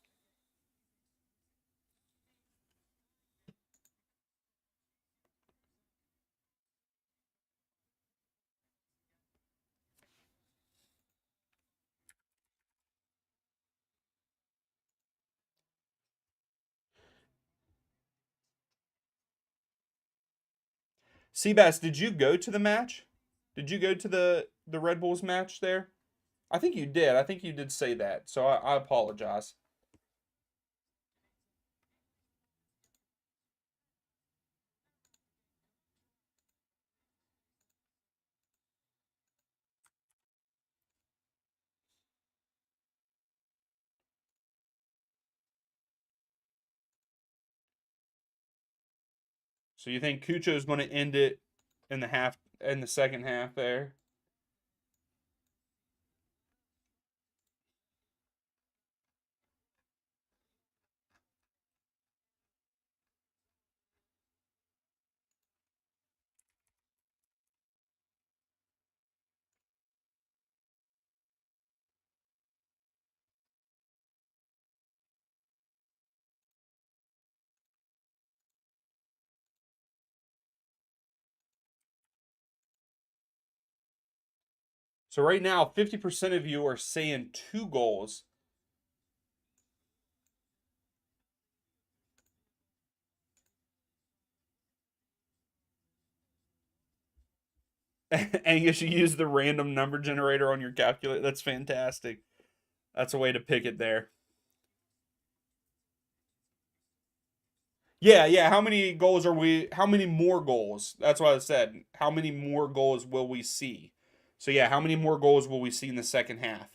[SPEAKER 1] Seabass, did you go to the match? Did you go to the Red Bulls match there? I think you did. I think you did say that. So I apologize. So you think Cucho is going to end it in the second half there? So right now, 50% of you are saying 2 goals. And you should use the random number generator on your calculator. That's fantastic. That's a way to pick it there. Yeah, yeah. How many more goals? That's what I said. How many more goals will we see? So yeah, how many more goals will we see in the second half?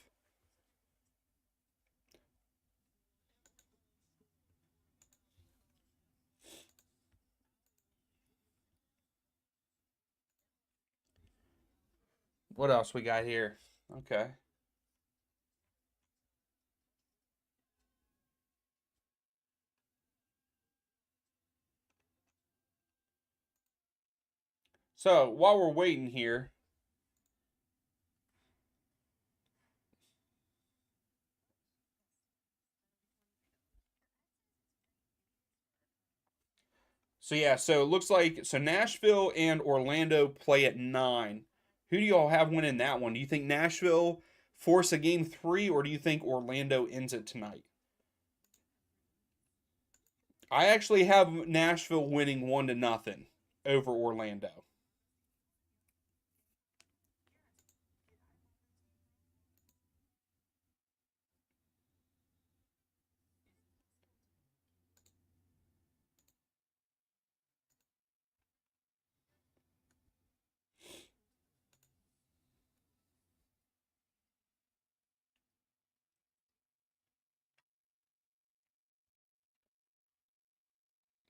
[SPEAKER 1] What else we got here? Okay. So while we're waiting here, So yeah, so it looks like Nashville and Orlando play at 9. Who do y'all have winning that one? Do you think Nashville force a game 3, or do you think Orlando ends it tonight? I actually have Nashville winning 1-0 over Orlando.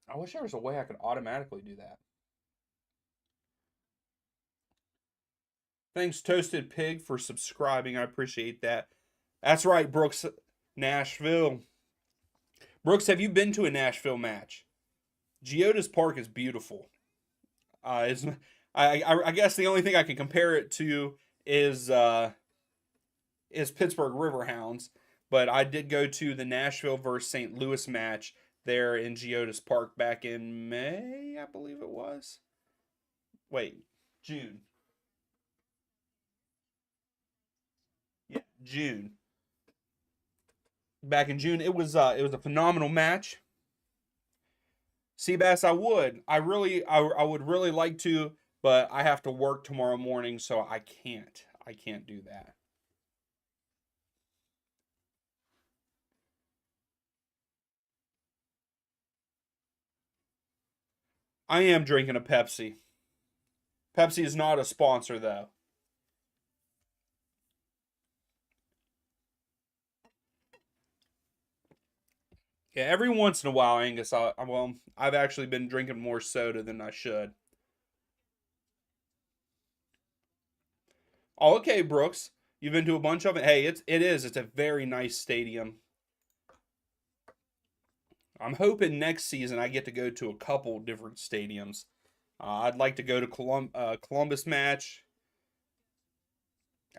[SPEAKER 1] I wish there was a way I could automatically do that. Thanks, Toasted Pig, for subscribing. I appreciate that. That's right, Brooks. Nashville. Brooks, have you been to a Nashville match? Geodis Park is beautiful. It's, I guess the only thing I can compare it to is Pittsburgh Riverhounds, but I did go to the Nashville versus St. Louis match there in Geodis Park back in May, I believe it was. Wait, June. Yeah, June. Back in June, it was a phenomenal match. Seabass, I would really like to, but I have to work tomorrow morning, so I can't. I can't do that. I am drinking a Pepsi. Pepsi is not a sponsor though. Yeah, every once in a while, Angus. I've actually been drinking more soda than I should. Oh, okay, Brooks. You've been to a bunch of it. Hey, it is. It's a very nice stadium. I'm hoping next season I get to go to a couple different stadiums. I'd like to go to Columbus match.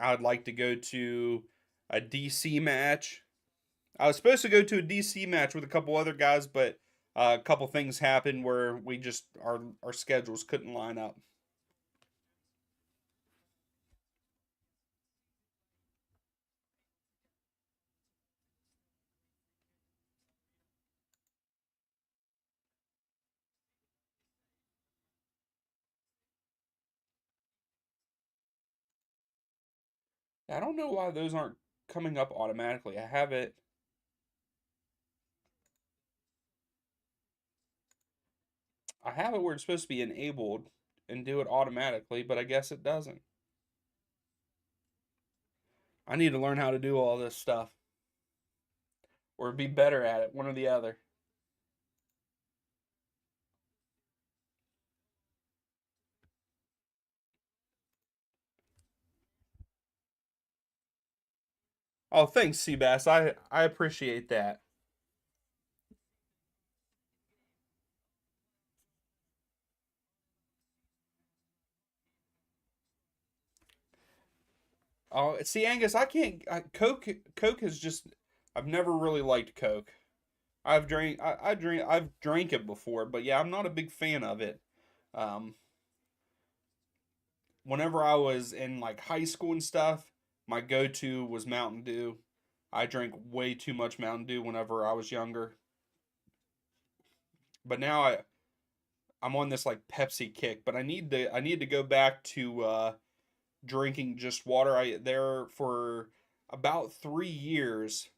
[SPEAKER 1] I'd like to go to a DC match. I was supposed to go to a DC match with a couple other guys, but a couple things happened where we just our schedules couldn't line up. I don't know why those aren't coming up automatically. I have it where it's supposed to be enabled and do it automatically, but I guess it doesn't. I need to learn how to do all this stuff or be better at it, one or the other. Oh, thanks, Seabass. I appreciate that. Oh, see, Angus, I can't. Coke is just. I've never really liked Coke. I've drank it before, but yeah, I'm not a big fan of it. Um, Whenever I was in like high school and stuff, my go-to was Mountain Dew. I drank way too much Mountain Dew whenever I was younger, but now I'm on this like Pepsi kick. But I need to go back to drinking just water. I there for about 3 years.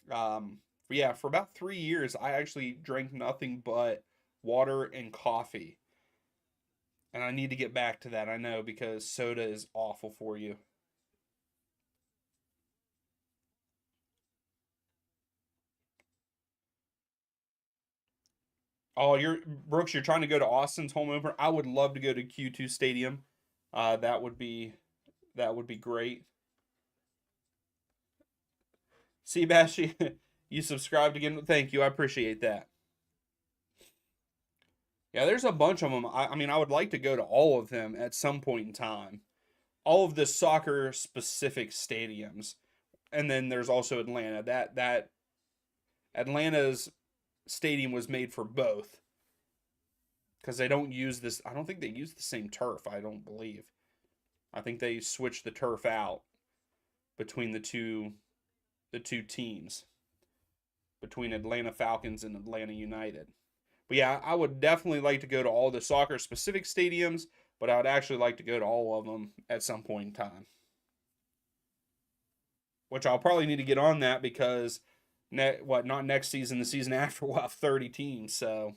[SPEAKER 1] Um, yeah, for about 3 years, I actually drank nothing but water and coffee, and I need to get back to that. I know because soda is awful for you. Oh, you're Brooks. You're trying to go to Austin's home opener. I would love to go to Q2 Stadium. That would be great. Seabass, you subscribed again. Thank you. I appreciate that. Yeah, there's a bunch of them. I mean, I would like to go to all of them at some point in time. All of the soccer specific stadiums, and then there's also Atlanta. That Atlanta's stadium was made for both. because they don't use this. I don't think they use the same turf. I don't believe. I think they switched the turf out between the two teams, between Atlanta Falcons and Atlanta United. But yeah, I would definitely like to go to all the soccer specific stadiums, but I would actually like to go to all of them at some point in time. Which I'll probably need to get on that because not next season, the season after we'll have 30 teams. So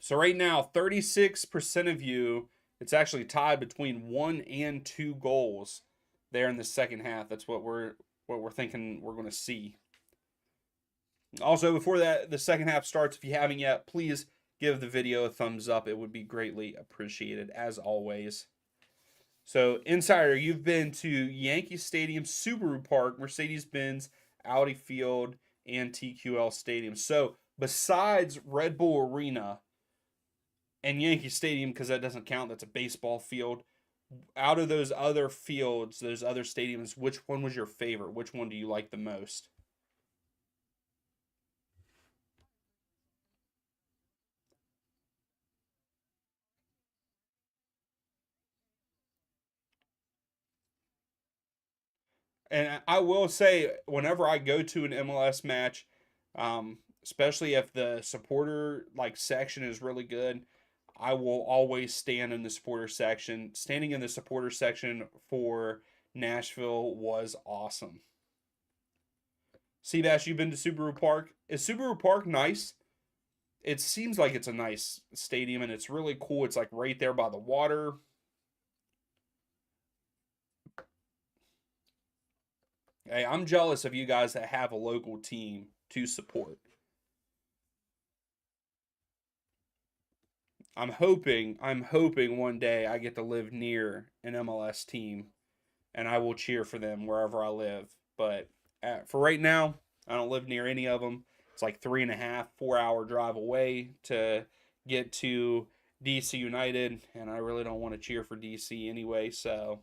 [SPEAKER 1] right now, 36% of you, it's actually tied between 1 and 2 goals there in the second half. That's what we're thinking we're going to see. Also, before the second half starts, if you haven't yet, please give the video a thumbs up. It would be greatly appreciated, as always. So, Insider, you've been to Yankee Stadium, Subaru Park, Mercedes-Benz, Audi Field, and TQL Stadium. So, besides Red Bull Arena and Yankee Stadium, because that doesn't count, that's a baseball field, out of those other fields, those other stadiums, which one was your favorite? Which one do you like the most? And I will say, whenever I go to an MLS match, especially if the supporter section is really good, I will always stand in the supporter section. Standing in the supporter section for Nashville was awesome. Seabass, you've been to Subaru Park. Is Subaru Park nice? It seems like it's a nice stadium and it's really cool. It's like right there by the water. Hey, I'm jealous of you guys that have a local team to support. I'm hoping one day I get to live near an MLS team and I will cheer for them wherever I live. But for right now, I don't live near any of them. It's like 3.5, 4 hour drive away to get to DC United, and I really don't want to cheer for DC anyway. So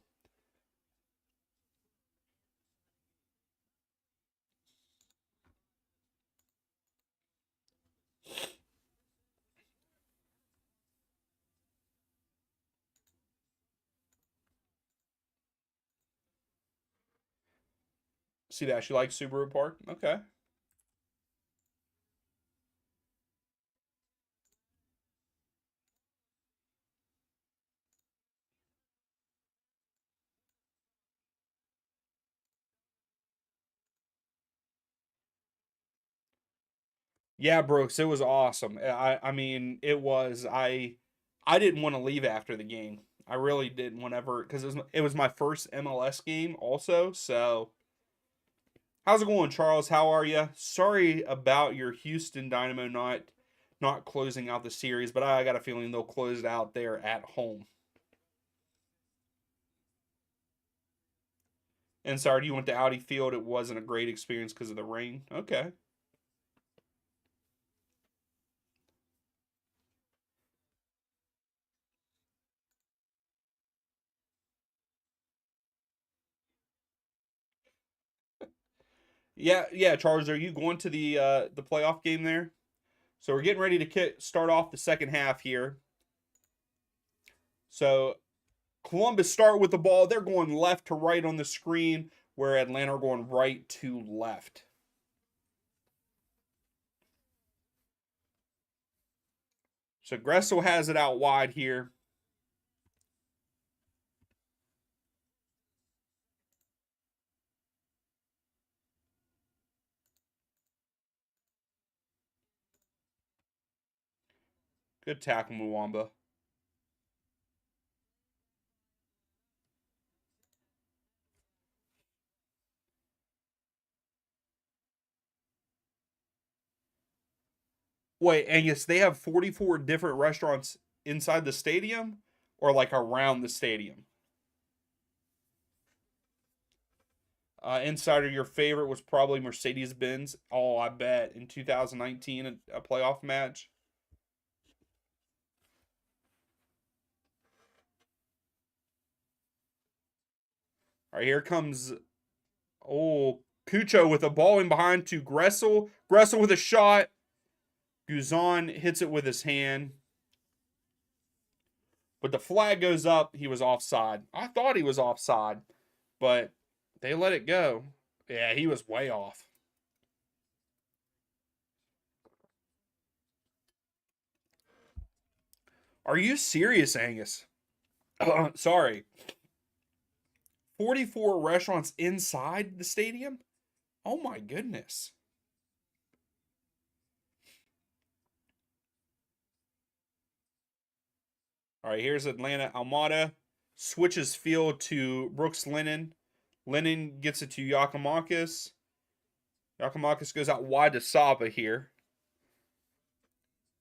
[SPEAKER 1] see that you like Subaru Park? Okay. Yeah, Brooks, it was awesome. I mean, it was I didn't want to leave after the game. I really didn't whenever because it was my first MLS game also. So how's it going, Charles? How are you? Sorry about your Houston Dynamo not closing out the series, but I got a feeling they'll close it out there at home. And sorry, you went to Audi Field. It wasn't a great experience because of the rain. Okay. Yeah, yeah, Charles, are you going to the playoff game there? So we're getting ready to start off the second half here. So Columbus start with the ball. They're going left to right on the screen, where Atlanta are going right to left. So Gressel has it out wide here. Good tackle, Muwamba. Wait, Angus, they have 44 different restaurants inside the stadium or like around the stadium? Insider, your favorite was probably Mercedes Benz. Oh, I bet in 2019, a playoff match. All right, here comes. Oh, Cucho with a ball in behind to Gressel. Gressel with a shot. Guzan hits it with his hand. But the flag goes up. He was offside. I thought he was offside, but they let it go. Yeah, he was way off. Are you serious, Angus? Sorry. 44 restaurants inside the stadium? Oh my goodness. All right, here's Atlanta. Almada switches field to Brooks Lennon. Lennon gets it to Yakimakis. Yakimakis goes out wide to Saba here.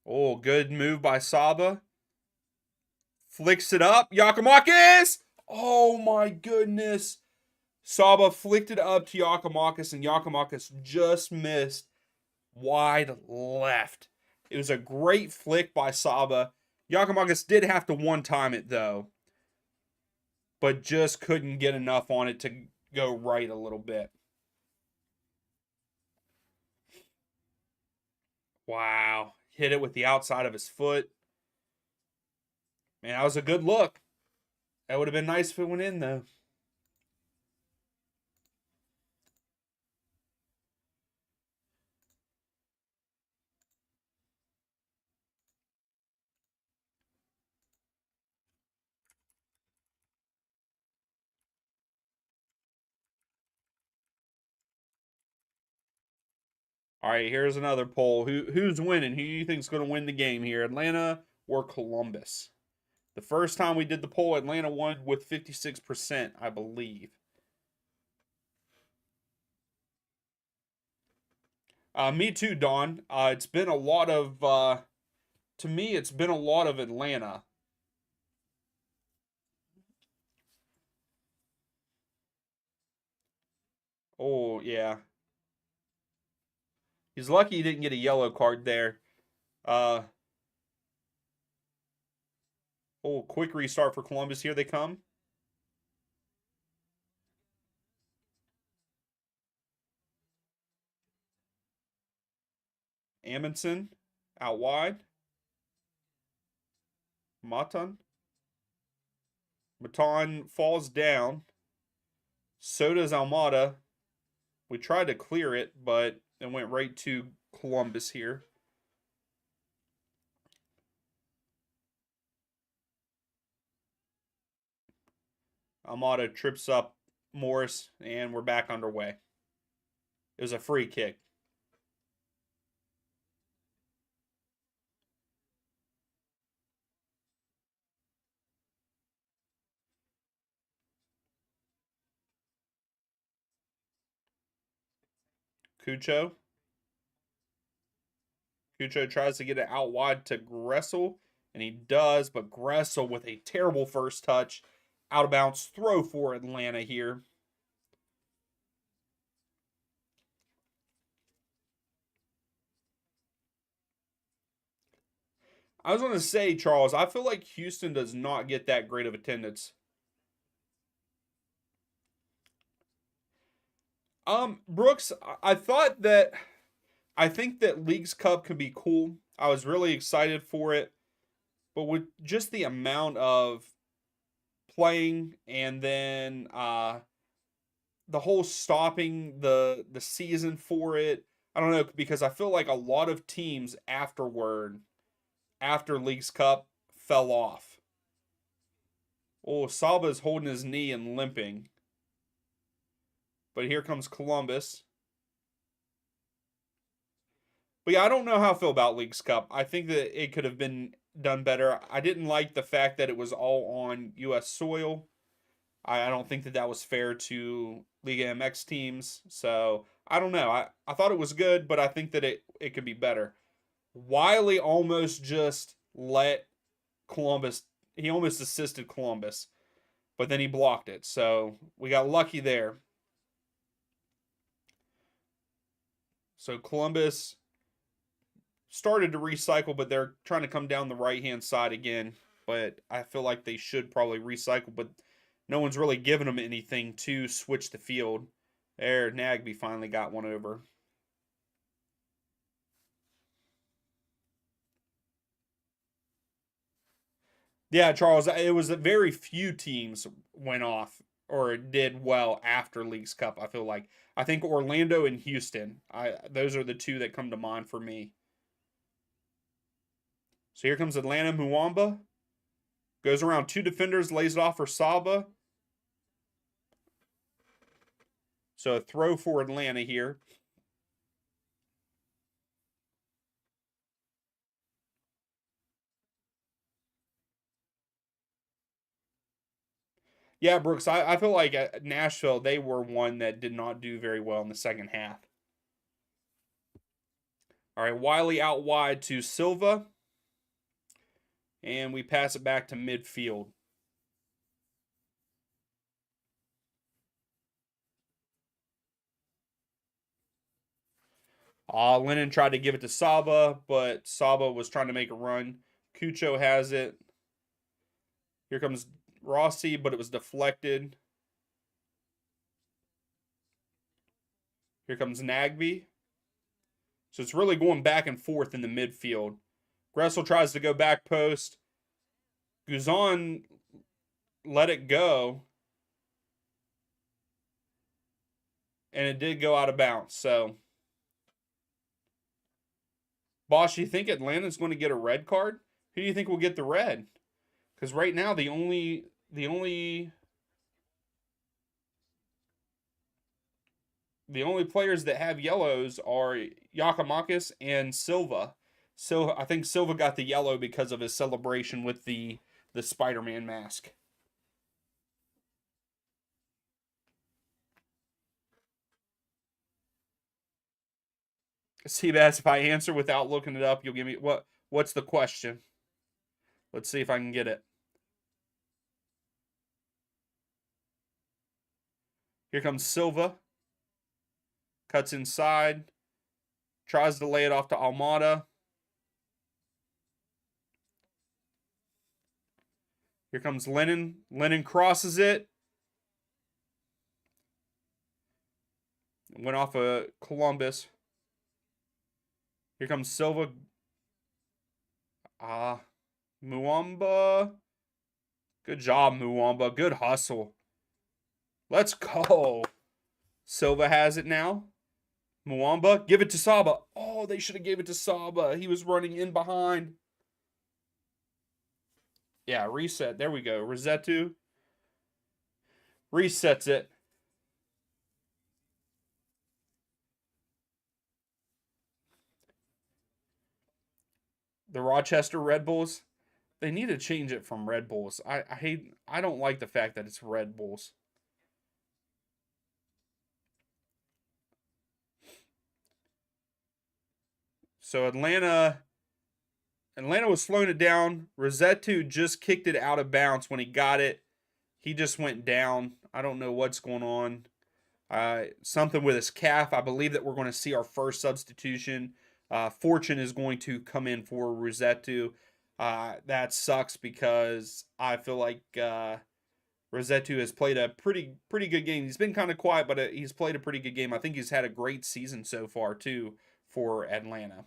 [SPEAKER 1] Oh, good move by Saba. Flicks it up. Yakimakis! Oh my goodness. Saba flicked it up to Yakimakis, and Yakimakis just missed wide left. It was a great flick by Saba. Yakimakis did have to one-time it, though, but just couldn't get enough on it to go right a little bit. Wow. Hit it with the outside of his foot. Man, that was a good look. That would have been nice if it went in, though. All right, here's another poll. Who's winning? Who do you think's going to win the game here, Atlanta or Columbus? The first time we did the poll, Atlanta won with 56%, I believe. Me too, Don. It's been a lot of, to me, it's been a lot of Atlanta. Oh, yeah. He's lucky he didn't get a yellow card there. Uh, oh, quick restart for Columbus. Here they come. Amundsen out wide. Matan. Matan falls down. So does Almada. We tried to clear it, but it went right to Columbus here. Almada trips up Morris, and we're back underway. It was a free kick. Cucho. Cucho tries to get it out wide to Gressel, and he does, but Gressel with a terrible first touch. Out of bounds throw for Atlanta here. I was going to say, Charles, I feel like Houston does not get that great of attendance. Brooks, I think that Leagues Cup could be cool. I was really excited for it, but with just the amount of playing and then the whole stopping the season for it, I don't know, because I feel like a lot of teams after Leagues Cup fell off. Oh, Saba's holding his knee and limping. But here comes Columbus. But yeah, I don't know how I feel about Leagues Cup. I think that it could have been done better. I didn't like the fact that it was all on U.S. soil. I don't think that that was fair to Liga MX teams. So I don't know. I thought it was good, but I think that it could be better. Wiley almost just let Columbus, he almost assisted Columbus, but then he blocked it. So we got lucky there. So Columbus started to recycle, but they're trying to come down the right-hand side again. But I feel like they should probably recycle, but no one's really giving them anything to switch the field. There, Nagby finally got one over. Yeah, Charles, it was very few teams went off or did well after Leagues Cup, I feel like. I think Orlando and Houston. Those are the two that come to mind for me. So here comes Atlanta Muamba. Goes around two defenders, lays it off for Saba. So a throw for Atlanta here. Yeah, Brooks, I feel like at Nashville, they were one that did not do very well in the second half. All right, Wiley out wide to Silva. And we pass it back to midfield. Lennon tried to give it to Saba, but Saba was trying to make a run. Cucho has it. Here comes Rossi, but it was deflected. Here comes Nagby. So it's really going back and forth in the midfield. Gressel tries to go back post. Guzan let it go. And it did go out of bounds. So, Boss, you think Atlanta's going to get a red card? Who do you think will get the red? Because right now the only players that have yellows are Yakamakis and Silva. So I think Silva got the yellow because of his celebration with the Spider-Man mask. Seabass, if I answer without looking it up, you'll give me what's the question? Let's see if I can get it. Here comes Silva. Cuts inside. Tries to lay it off to Almada. Here comes Lennon. Lennon crosses it. Went off of Columbus. Here comes Silva. Muamba. Good job, Muamba. Good hustle. Let's go. Silva has it now. Muamba, give it to Saba. Oh, they should have gave it to Saba. He was running in behind. Yeah, reset. There we go. Rosetu resets it. The Rochester Red Bulls. They need to change it from Red Bulls. I don't like the fact that it's Red Bulls. So Atlanta was slowing it down. Rosetu just kicked it out of bounds when he got it. He just went down. I don't know what's going on. Something with his calf. I believe that we're going to see our first substitution. Fortune is going to come in for Rosetu. That sucks because I feel like Rosetu has played a pretty good game. He's been kind of quiet, but he's played a pretty good game. I think he's had a great season so far too for Atlanta.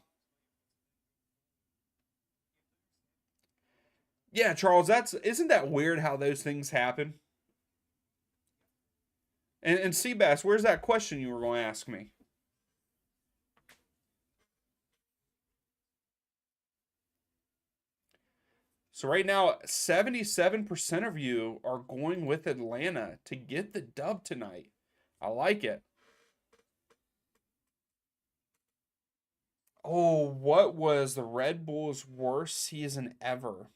[SPEAKER 1] Yeah, Charles, isn't that weird how those things happen? And Seabass, where's that question you were going to ask me? So right now, 77% of you are going with Atlanta to get the dub tonight. I like it. Oh, what was the Red Bulls' worst season ever?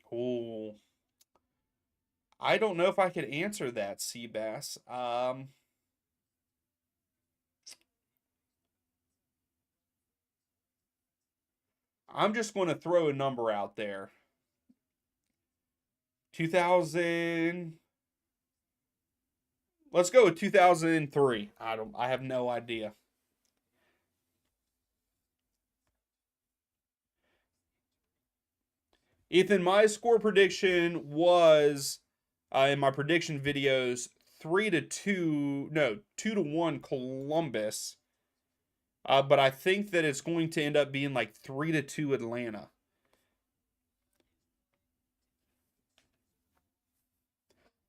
[SPEAKER 1] Oh, I don't know if I could answer that, Seabass. I'm just going to throw a number out there. 2000. Let's go with 2003. I have no idea. Ethan, my score prediction was in my prediction videos 3-2, no, 2-1 Columbus. But I think that it's going to end up being like 3-2 Atlanta.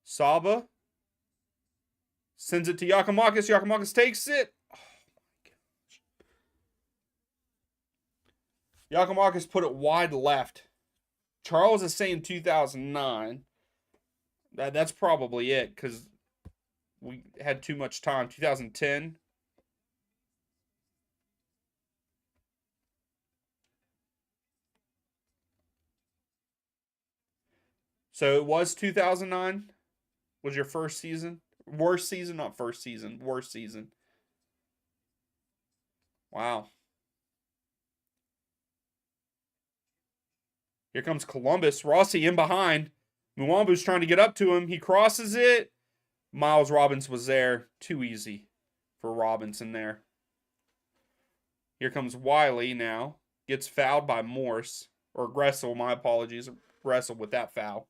[SPEAKER 1] Saba sends it to Giacomakis. Giacomakis takes it. Oh my gosh. Giacomakis put it wide left. Charles is saying 2009. That's probably it because we had too much time. 2010. So it was 2009 was your first season? Worst season, not first season. Worst season. Wow. Here comes Columbus. Rossi in behind. Muambu's trying to get up to him. He crosses it. Miles Robbins was there. Too easy for Robinson there. Here comes Wiley now. Gets fouled by Morse. Or Gressel, my apologies. Gressel with that foul.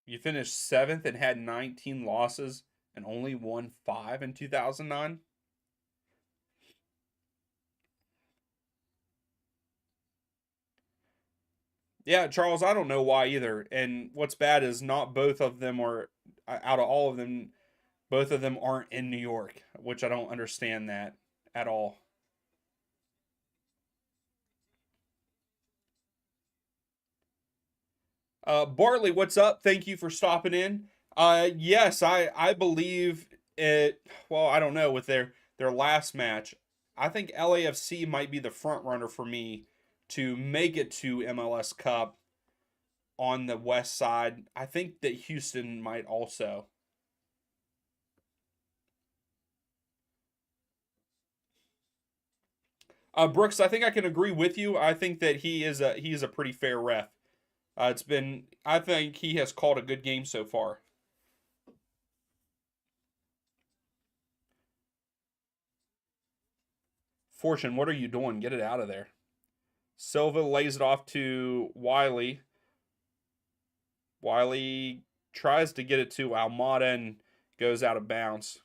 [SPEAKER 1] You finished 7th and had 19 losses and only won 5 in 2009. Yeah, Charles, I don't know why either. And what's bad is not both of them are, out of all of them, both of them aren't in New York, which I don't understand that at all. Bartley, what's up? Thank you for stopping in. Yes, I believe it. Well, I don't know with their last match. I think LAFC might be the front runner for me to make it to MLS Cup on the west side. I think that Houston might also. Brooks, I think I can agree with you. I think that he is a pretty fair ref. I think he has called a good game so far. Fortune, what are you doing? Get it out of there. Silva lays it off to Wiley. Wiley tries to get it to Almada and goes out of bounds.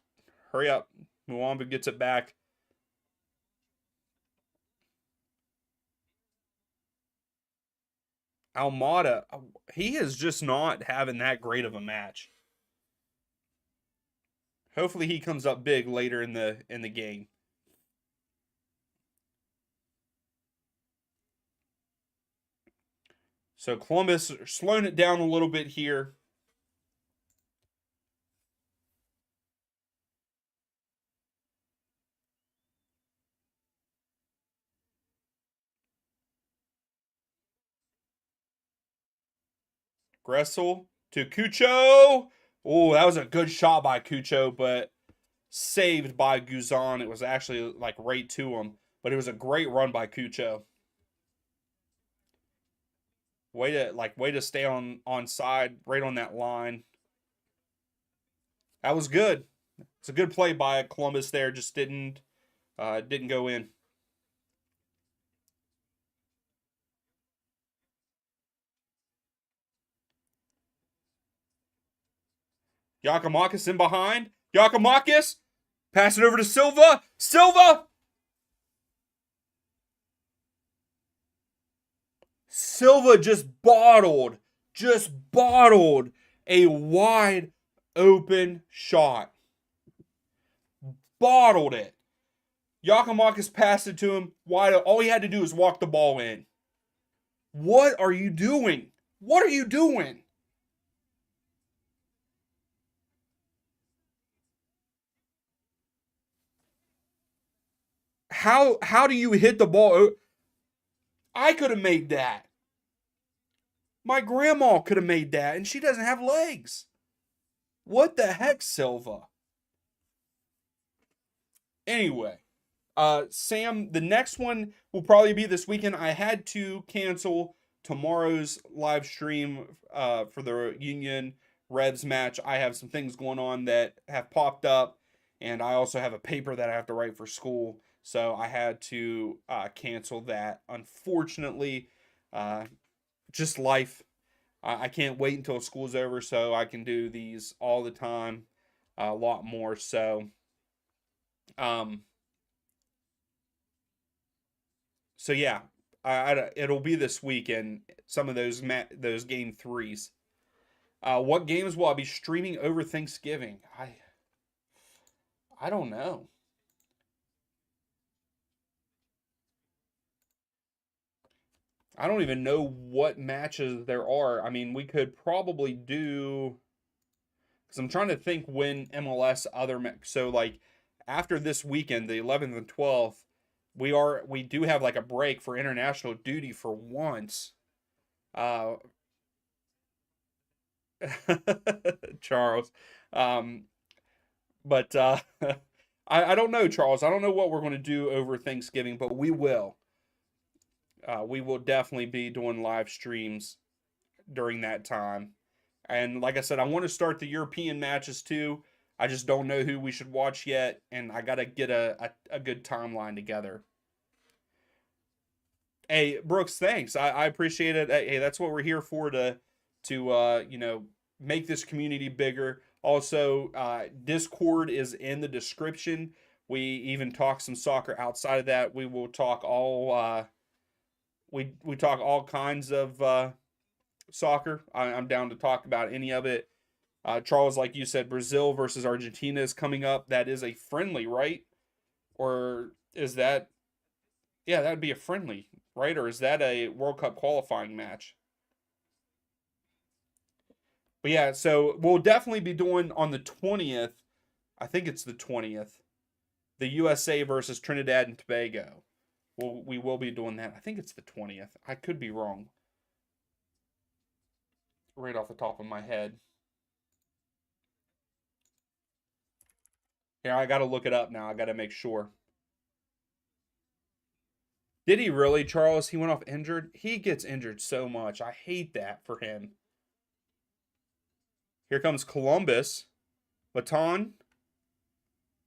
[SPEAKER 1] Hurry up. Muamba gets it back. Almada, he is just not having that great of a match. Hopefully he comes up big later in the game. So Columbus slowing it down a little bit here. Gressel to Cucho. Oh, that was a good shot by Cucho, but saved by Guzan. It was actually like right to him, but it was a great run by Cucho. Way to stay on side right on that line. That was good. It's a good play by Columbus there. Just didn't go in. Giacomakis in behind. Giacomakis pass it over to Silva. Silva. Silva just bottled a wide open shot. Bottled it. Giacomakis passed it to him wide. All he had to do was walk the ball in. What are you doing? What are you doing? How do you hit the ball? I could have made that. My grandma could have made that, and she doesn't have legs. What the heck, Silva? Anyway, Sam, the next one will probably be this weekend. I had to cancel tomorrow's live stream for the Union Revs match, I have some things going on that have popped up, and I also have a paper that I have to write for school, so I had to cancel that. Unfortunately, just life. I can't wait until school's over so I can do these all the time, a lot more. Um, so yeah, it'll be this weekend. Some of those game threes. What games will I be streaming over Thanksgiving? I don't know. I don't even know what matches there are. I mean, we could probably do because I'm trying to think when MLS so like after this weekend, the 11th and 12th, we do have like a break for international duty for once. Uh, Charles. Um, but I don't know, Charles. I don't know what we're going to do over Thanksgiving, but we will. We will definitely be doing live streams during that time. And like I said, I want to start the European matches too. I just don't know who we should watch yet, and I got to get a good timeline together. Hey, Brooks, thanks. I appreciate it. Hey, that's what we're here for to make this community bigger. Also, Discord is in the description. We even talk some soccer outside of that. We will talk we talk all kinds of soccer. I'm down to talk about any of it. Charles, like you said, Brazil versus Argentina is coming up. That is a friendly, right? Or is that, yeah, that would be a friendly, right? Or is that a World Cup qualifying match? But yeah, so we'll definitely be doing on the 20th. I think it's the 20th. The USA versus Trinidad and Tobago. We will be doing that. I think it's the 20th. I could be wrong. Right off the top of my head. Here, I got to look it up now. I got to make sure. Did he really, Charles? He went off injured? He gets injured so much. I hate that for him. Here comes Columbus. Baton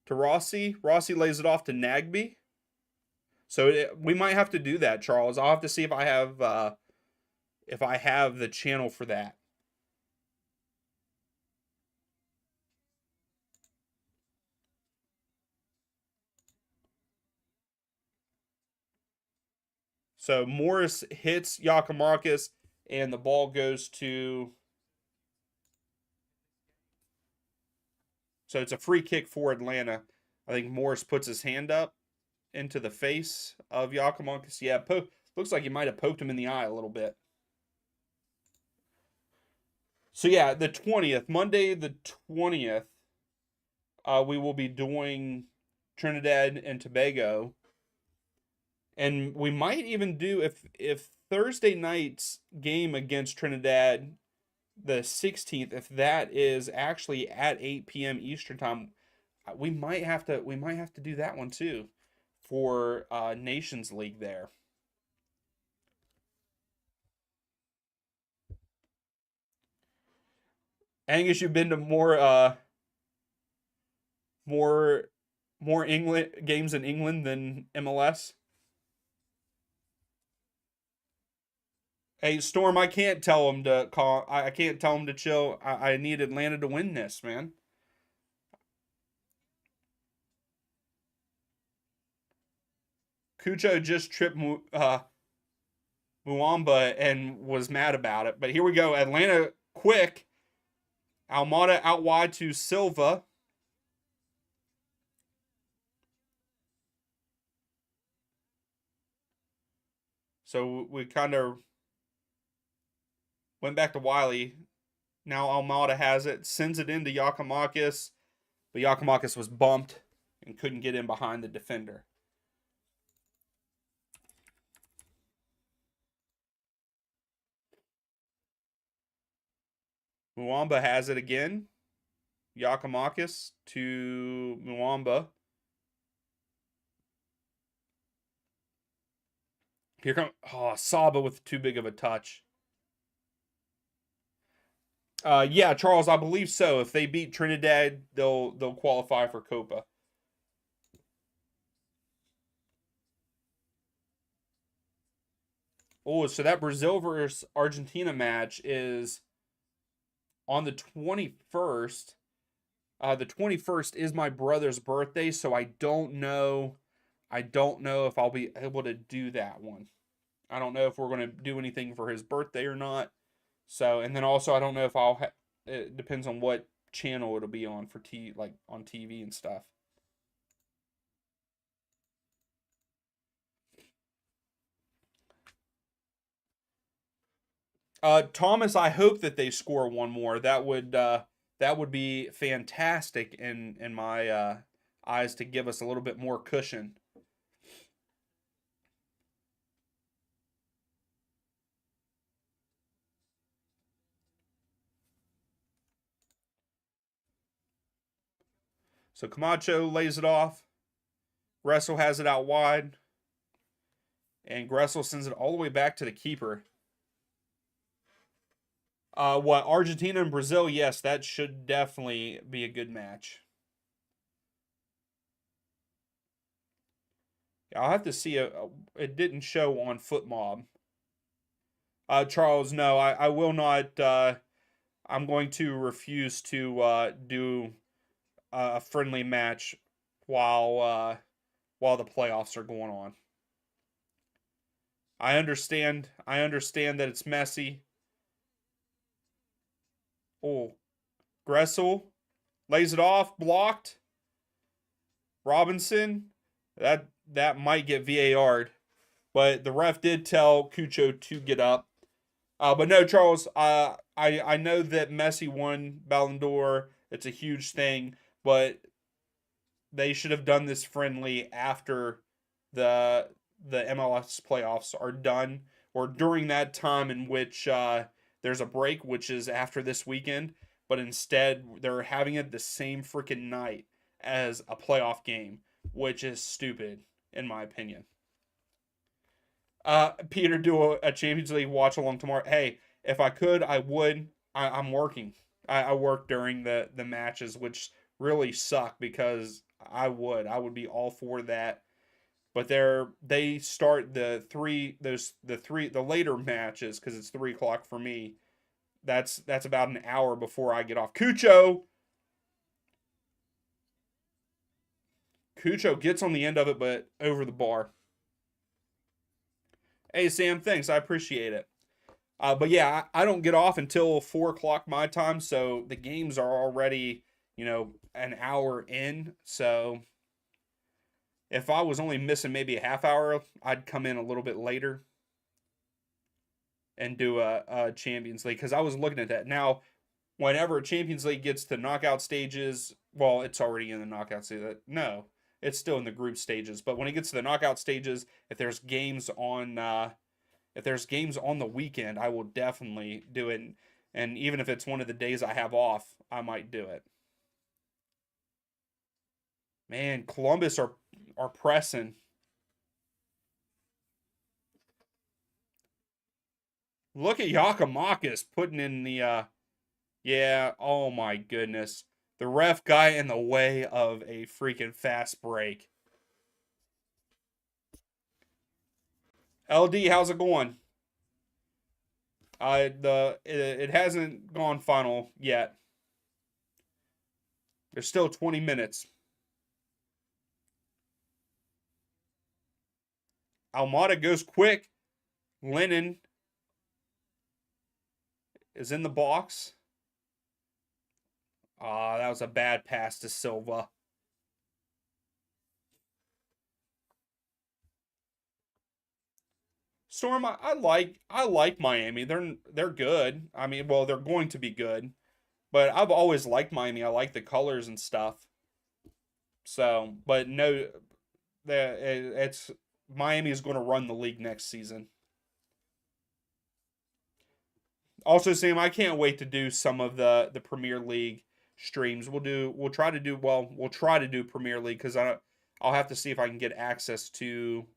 [SPEAKER 1] to Rossi. Rossi lays it off to Nagby. So we might have to do that, Charles. I'll have to see if I have the channel for that. So Morris hits Yakimakis, and the ball goes to. So it's a free kick for Atlanta. I think Morris puts his hand up into the face of Yakimakis. Yeah, looks like he might have poked him in the eye a little bit. So yeah, the 20th, Monday the 20th, we will be doing Trinidad and Tobago. And we might even do if Thursday night's game against Trinidad, the 16th, if that is actually at 8 p.m. Eastern time, we might have to do that one too for Nations League there. Angus, you've been to more England games in England than MLS. Hey, Storm, I can't tell him to call. I can't tell him to chill. I need Atlanta to win this, man. Cucho just tripped Muamba and was mad about it. But here we go. Atlanta quick. Almada out wide to Silva. So we kind of went back to Wiley. Now Almada has it, sends it into Yakimakis, but Yakimakis was bumped and couldn't get in behind the defender. Muamba has it again. Yakimakis to Muamba. Here come Saba with too big of a touch. Yeah, Charles, I believe so. If they beat Trinidad, they'll qualify for Copa. Oh, so that Brazil versus Argentina match is on the 21st. The 21st is my brother's birthday, so I don't know. I don't know if I'll be able to do that one. I don't know if we're going to do anything for his birthday or not. So, and then also I don't know if it depends on what channel it'll be on for like on TV and stuff. Thomas, I hope that they score one more. That would be fantastic in my eyes to give us a little bit more cushion. So Camacho lays it off. Gressel has it out wide. And Gressel sends it all the way back to the keeper. What, Argentina and Brazil? Yes, that should definitely be a good match. I'll have to see. It didn't show on FootMob. Charles, no, I will not. I'm going to refuse to do a friendly match while the playoffs are going on. I understand. I understand that it's messy. Oh, Gressel lays it off, blocked. Robinson, that might get VAR'd, but the ref did tell Cucho to get up. But no, Charles, I know that Messi won Ballon d'Or. It's a huge thing, but they should have done this friendly after the MLS playoffs are done, or during that time in which there's a break, which is after this weekend. But instead, they're having it the same freaking night as a playoff game, which is stupid in my opinion. Peter, do a Champions League watch along tomorrow. Hey, if I could, I would. I'm working. I work during the matches, which really suck because I would be all for that. But they start the later matches because it's 3 o'clock for me. That's about an hour before I get off. Cucho gets on the end of it, but over the bar. Hey Sam, thanks. I appreciate it. But yeah, I don't get off until 4 o'clock my time, so the games are already, an hour in. So if I was only missing maybe a half hour, I'd come in a little bit later and do a Champions League because I was looking at that. Now, whenever Champions League gets to knockout stages, well, it's already in the knockout stage. No, it's still in the group stages. But when it gets to the knockout stages, if there's games on the weekend, I will definitely do it. And even if it's one of the days I have off, I might do it. Man, Columbus are pressing. Look at Yakamakis putting in the yeah, oh my goodness. The ref guy in the way of a freaking fast break. LD, how's it going? It hasn't gone final yet. There's still 20 minutes. Almada goes quick. Lennon is in the box. That was a bad pass to Silva. Storm, I like Miami. They're good. I mean, well, they're going to be good, but I've always liked Miami. I like the colors and stuff. So, but no, it's Miami is going to run the league next season. Also, Sam, I can't wait to do some of the Premier League streams. We'll try to do Premier League because I'll have to see if I can get access to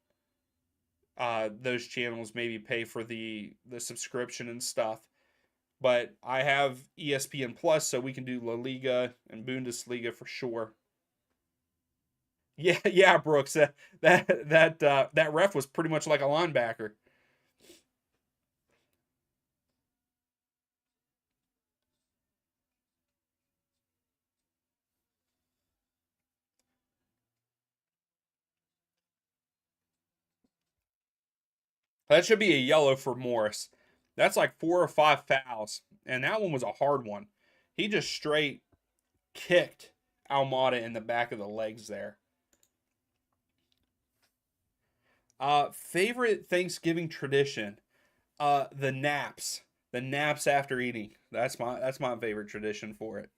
[SPEAKER 1] those channels maybe pay for the subscription and stuff. But I have ESPN Plus, so we can do La Liga and Bundesliga for sure. Yeah, yeah, Brooks. That ref was pretty much like a linebacker. That should be a yellow for Morris. That's like 4 or 5 fouls, and that one was a hard one. He just straight kicked Almada in the back of the legs there. Favorite Thanksgiving tradition? The naps. The naps after eating. That's my favorite tradition for it.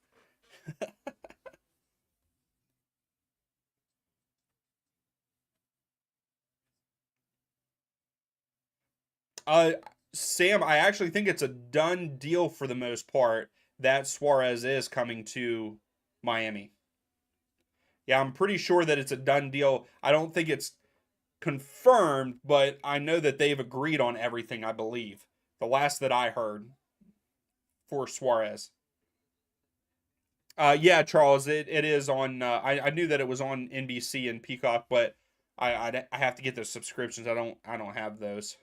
[SPEAKER 1] Uh, Sam, I actually think it's a done deal for the most part that Suarez is coming to Miami. Yeah, I'm pretty sure that it's a done deal. I don't think it's confirmed, but I know that they've agreed on everything, I believe. The last that I heard for Suarez. Yeah, Charles, it is on. I knew that it was on NBC and Peacock, but I have to get those subscriptions. I don't have those.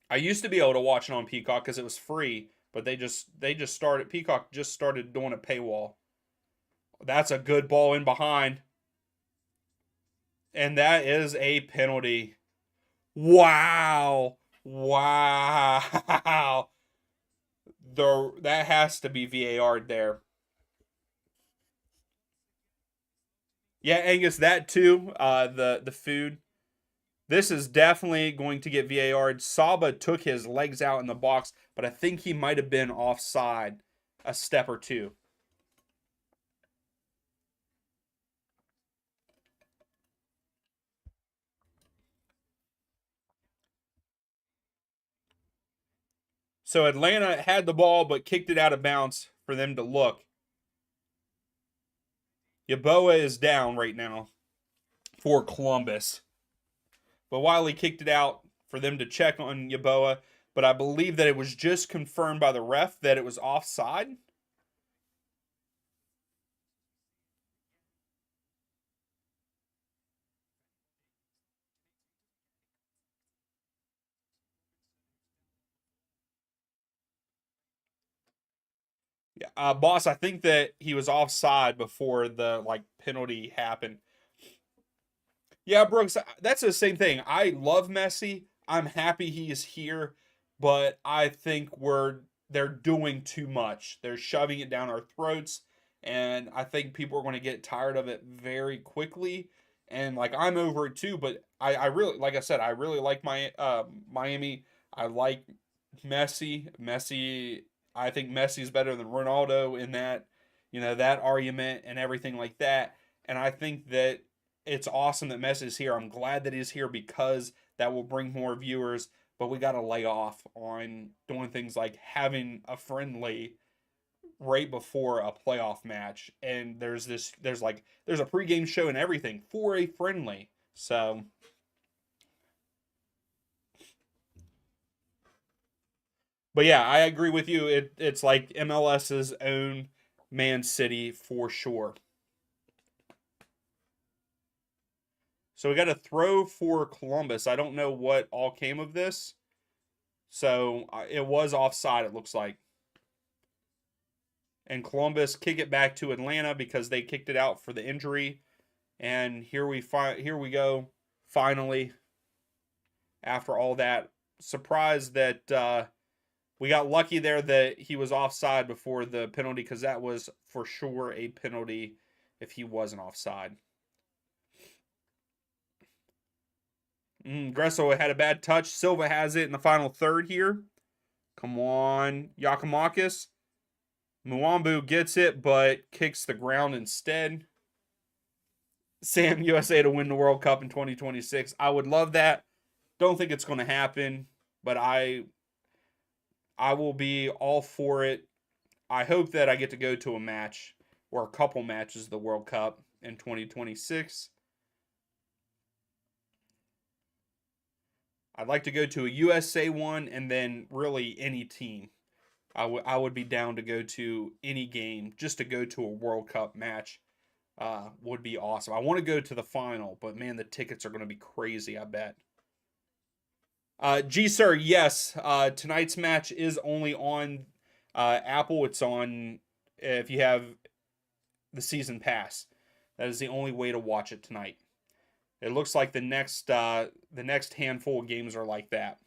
[SPEAKER 1] I used to be able to watch it on Peacock because it was free, but they just started Peacock just started doing a paywall. That's a good ball in behind, and that is a penalty. Wow, wow. That has to be VAR there. Yeah, Angus, that too. The food. This is definitely going to get VAR. Saba took his legs out in the box, but I think he might have been offside a step or two. So Atlanta had the ball but kicked it out of bounds for them to look. Yaboa is down right now for Columbus. But Wiley kicked it out for them to check on Yaboa. But I believe that it was just confirmed by the ref that it was offside. Yeah, boss, I think that he was offside before the penalty happened. Yeah, Brooks, that's the same thing. I love Messi. I'm happy he is here, but I think they're doing too much. They're shoving it down our throats, and I think people are going to get tired of it very quickly. And I'm over it too, but I really, like I said, I really like my Miami. I like Messi. I think Messi is better than Ronaldo in that argument and everything like that. And I think that it's awesome that Messi is here. I'm glad that he's here because that will bring more viewers. But we got to lay off on doing things like having a friendly right before a playoff match, and there's a pregame show and everything for a friendly. So, but yeah, I agree with you. It's like MLS's own Man City for sure. So we got a throw for Columbus. I don't know what all came of this. So it was offside, it looks like. And Columbus kick it back to Atlanta because they kicked it out for the injury. And here we go. Finally, after all that, surprised that we got lucky there that he was offside before the penalty because that was for sure a penalty if he wasn't offside. Gresso had a bad touch. Silva has it in the final third here. Come on, Yakamakis. Muambu gets it, but kicks the ground instead. Sam, USA to win the World Cup in 2026. I would love that. Don't think it's going to happen, but I will be all for it. I hope that I get to go to a match or a couple matches of the World Cup in 2026. I'd like to go to a USA one, and then really any team. I would be down to go to any game just to go to a World Cup match. Would be awesome. I want to go to the final, but man, the tickets are going to be crazy, I bet. G Sir, yes. Tonight's match is only on Apple. It's on if you have the season pass. That is the only way to watch it tonight. It looks like the next handful of games are like that.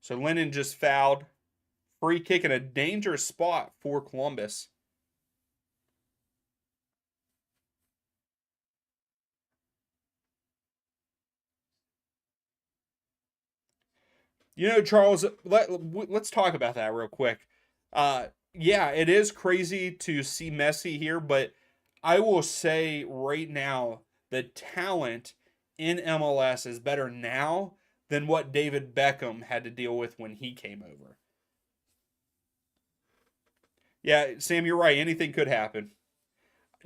[SPEAKER 1] So Lennon just fouled. Free kick in a dangerous spot for Columbus. Charles, let's talk about that real quick. Yeah, it is crazy to see Messi here, but I will say right now the talent in MLS is better now than what David Beckham had to deal with when he came over. Yeah, Sam, you're right. Anything could happen.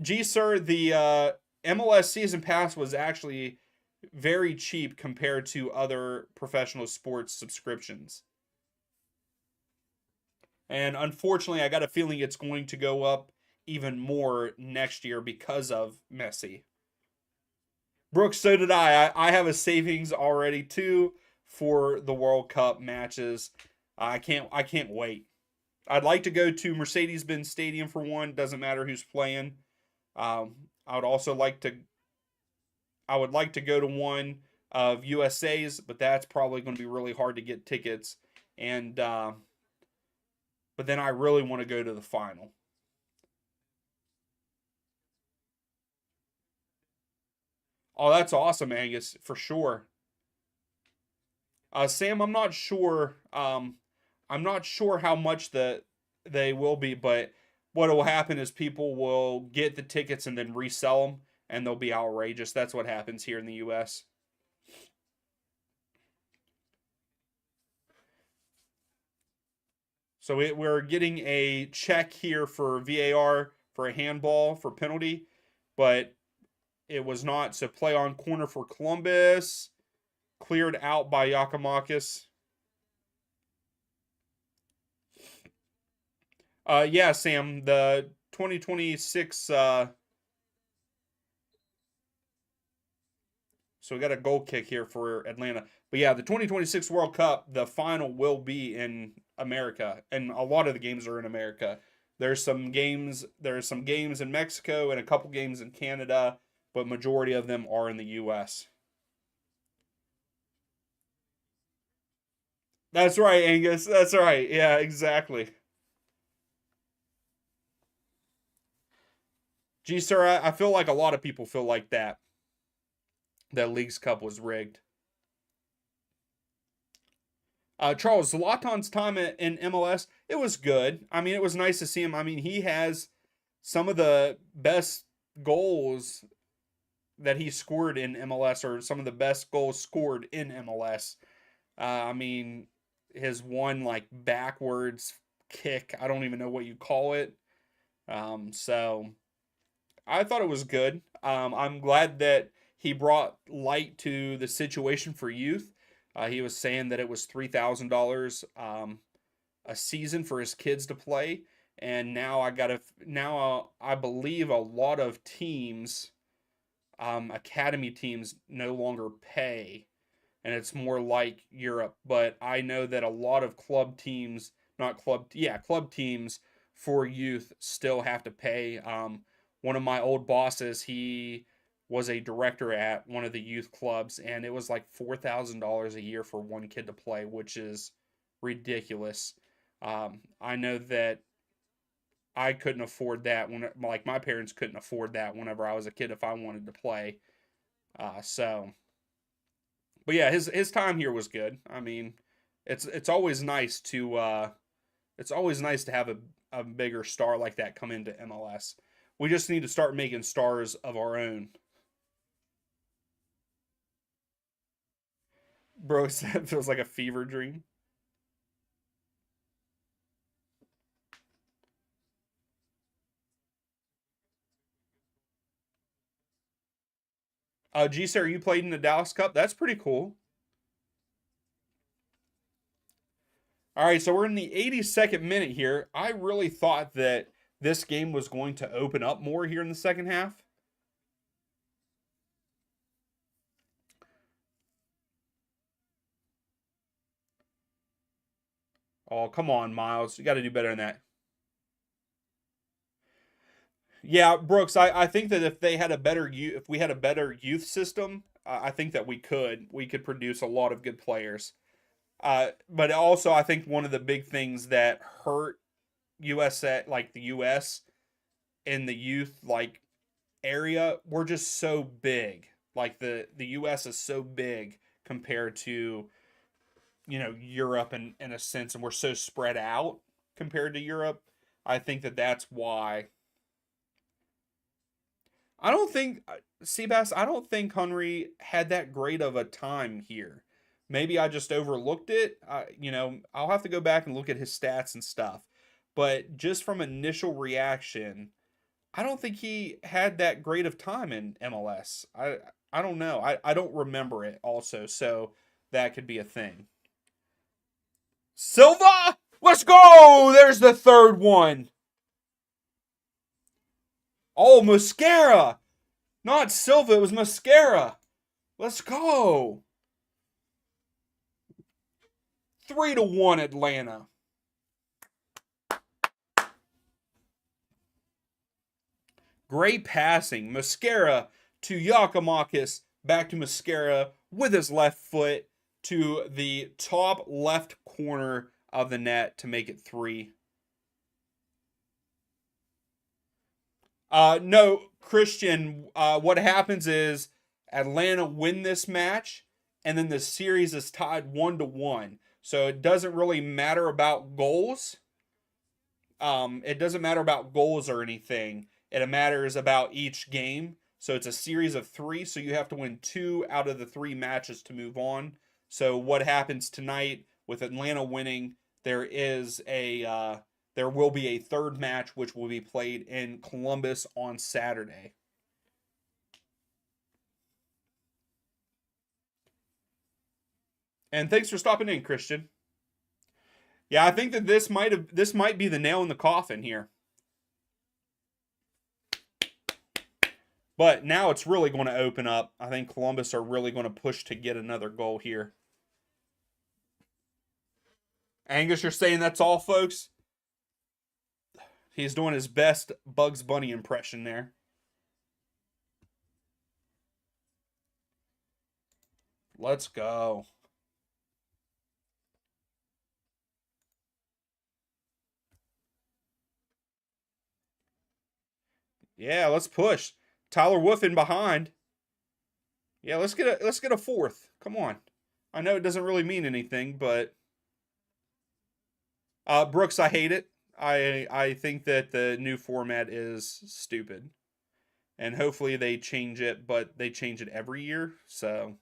[SPEAKER 1] G Sir, the MLS season pass was actually very cheap compared to other professional sports subscriptions. And unfortunately, I got a feeling it's going to go up even more next year because of Messi. Brooks, so did I. I have a savings already too for the World Cup matches. I can't wait. I'd like to go to Mercedes-Benz Stadium for one. Doesn't matter who's playing. I would also like to go to one of USA's, but that's probably going to be really hard to get tickets. And but then I really want to go to the final. Oh, that's awesome, Angus, for sure. Sam, I'm not sure. I'm not sure how much they will be, but what will happen is people will get the tickets and then resell them, and they'll be outrageous. That's what happens here in the U.S. So we're getting a check here for VAR for a handball for penalty, but it was not. So play on corner for Columbus, cleared out by Yakamakis. Yeah, Sam, the 2026. So we got a goal kick here for Atlanta. But yeah, the 2026 World Cup, the final will be in America, and a lot of the games are in America. There's some games in Mexico and a couple games in Canada, but majority of them are in the U.S. That's right, Angus. That's right. Yeah, exactly. Gee, sir, I feel like a lot of people feel like that League's Cup was rigged. Charles Zlatan's time in MLS, it was good. I mean, it was nice to see him. I mean, he has some of the best goals that he scored in MLS, or some of the best goals scored in MLS. I mean, his one like backwards kick, I don't even know what you call it. So I thought it was good. I'm glad that he brought light to the situation for youth. He was saying that it was $3,000 a season for his kids to play, and now I believe a lot of teams, academy teams, no longer pay, and it's more like Europe. But I know that a lot of club teams, not club, yeah, club teams for youth still have to pay. One of my old bosses, he was a director at one of the youth clubs, and it was like $4,000 a year for one kid to play, which is ridiculous. I know that I couldn't afford that when, like, my parents couldn't afford that whenever I was a kid if I wanted to play. So, but yeah, his time here was good. I mean, it's always nice to have a bigger star like that come into MLS. We just need to start making stars of our own. Bro, that feels like a fever dream. G sir, you played in the Dallas Cup. That's pretty cool. All right, so we're in the 82nd minute here. I really thought that this game was going to open up more here in the second half. Oh, come on, Miles. You got to do better than that. Yeah, Brooks, I think that if they had a better if we had a better youth system, I think that we could produce a lot of good players. But also I think one of the big things that hurt USA, like the US in the youth area, we're just so big. Like the US is so big compared to, Europe in a sense, and we're so spread out compared to Europe. I think that that's why. I don't think Seabass. I don't think Henry had that great of a time here. Maybe I just overlooked it. I'll have to go back and look at his stats and stuff. But just from initial reaction, I don't think he had that great of time in MLS. I don't know. I don't remember it also, so that could be a thing. Silva, let's go. There's the third one. Oh, Mascara. Not Silva, it was Mascara. Let's go. 3-1 Atlanta. Great passing. Mascara to Yakimakis. Back to Mascara with his left foot to the top left corner of the net to make it 3. No, Christian, what happens is Atlanta win this match, and then the series is tied 1-1. So it doesn't really matter about goals. It doesn't matter about goals or anything. It matters about each game. So it's a series of 3. So you have to win 2 out of the 3 matches to move on. So what happens tonight with Atlanta winning? There will be a third match which will be played in Columbus on Saturday. And thanks for stopping in, Christian. Yeah, I think that this might be the nail in the coffin here. But now it's really going to open up. I think Columbus are really going to push to get another goal here. Angus, you're saying that's all, folks? He's doing his best Bugs Bunny impression there. Let's go. Yeah, let's push. Tyler Wolf in behind. Yeah, let's get a fourth. Come on. I know it doesn't really mean anything, but Brooks, I hate it. I think that the new format is stupid. And hopefully they change it, but they change it every year, so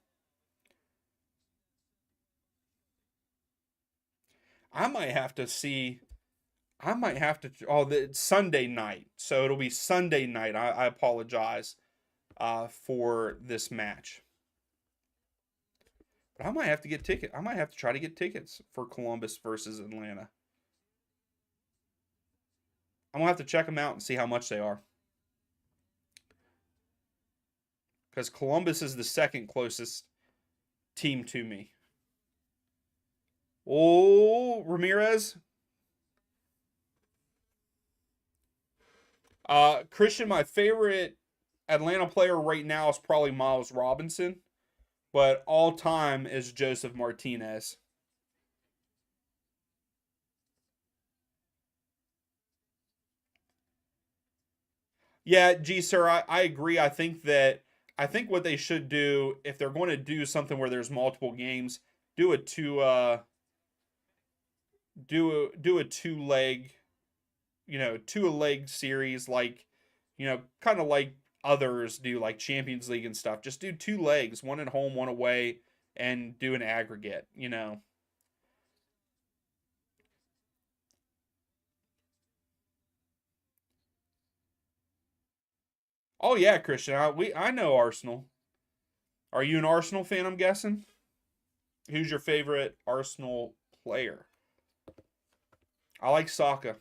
[SPEAKER 1] I might have to see it's Sunday night. So it'll be Sunday night. I apologize for this match. But I might have to get ticket. I might have to try to get tickets for Columbus versus Atlanta. I'm gonna have to check them out and see how much they are. Because Columbus is the second closest team to me. Oh, Ramirez. Christian, my favorite Atlanta player right now is probably Miles Robinson, but all time is Joseph Martinez. Yeah, G sir, I agree. I think what they should do, if they're going to do something where there's multiple games, do a two do a two leg series, like, kind of like others do, like Champions League and stuff. Just do 2 legs, one at home, one away, and do an aggregate. Oh yeah, Christian, I know Arsenal. Are you an Arsenal fan, I'm guessing? Who's your favorite Arsenal player? I like Saka.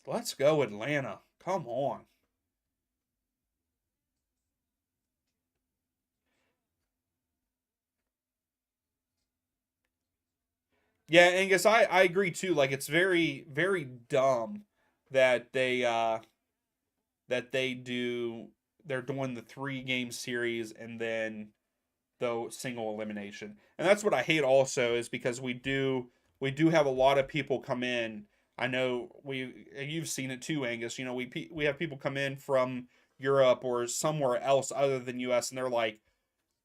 [SPEAKER 1] Let's go, Atlanta. Come on. Yeah, Angus, I agree too. Like it's very, very dumb that they do they're doing the 3 game series and then the single elimination. And that's what I hate also is because we do have a lot of people come in. I know you've seen it too, Angus. You know, we have people come in from Europe or somewhere else other than US, and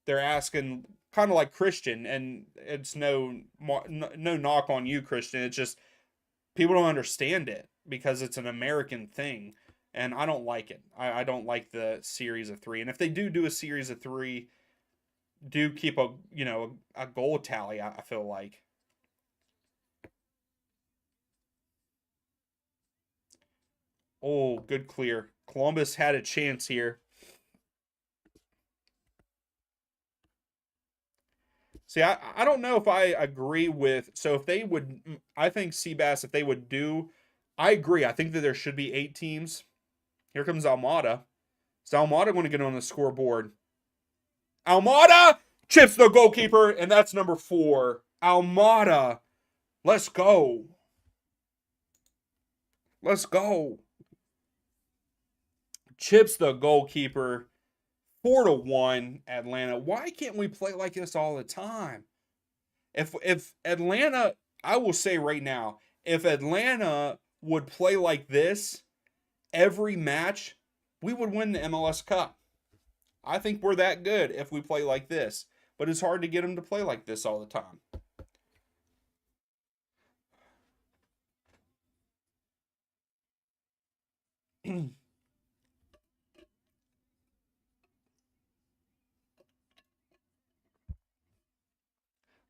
[SPEAKER 1] they're asking kind of like Christian, and it's no knock on you, Christian. It's just people don't understand it because it's an American thing, and I don't like it. I don't like the series of 3. And if they do a series of 3, do keep a goal tally. I feel like. Oh, good clear. Columbus had a chance here. See, I don't know if I agree with. So if they would, I think Seabass, if they would do, I agree. I think that there should be 8 teams. Here comes Almada. Is Almada going to get on the scoreboard? Almada chips the goalkeeper, and that's number 4. Almada, let's go. Let's go. Chips the goalkeeper. 4-1 Atlanta. Why can't we play like this all the time? If Atlanta, I will say right now, if Atlanta would play like this every match, we would win the MLS Cup. I think we're that good if we play like this. But it's hard to get them to play like this all the time.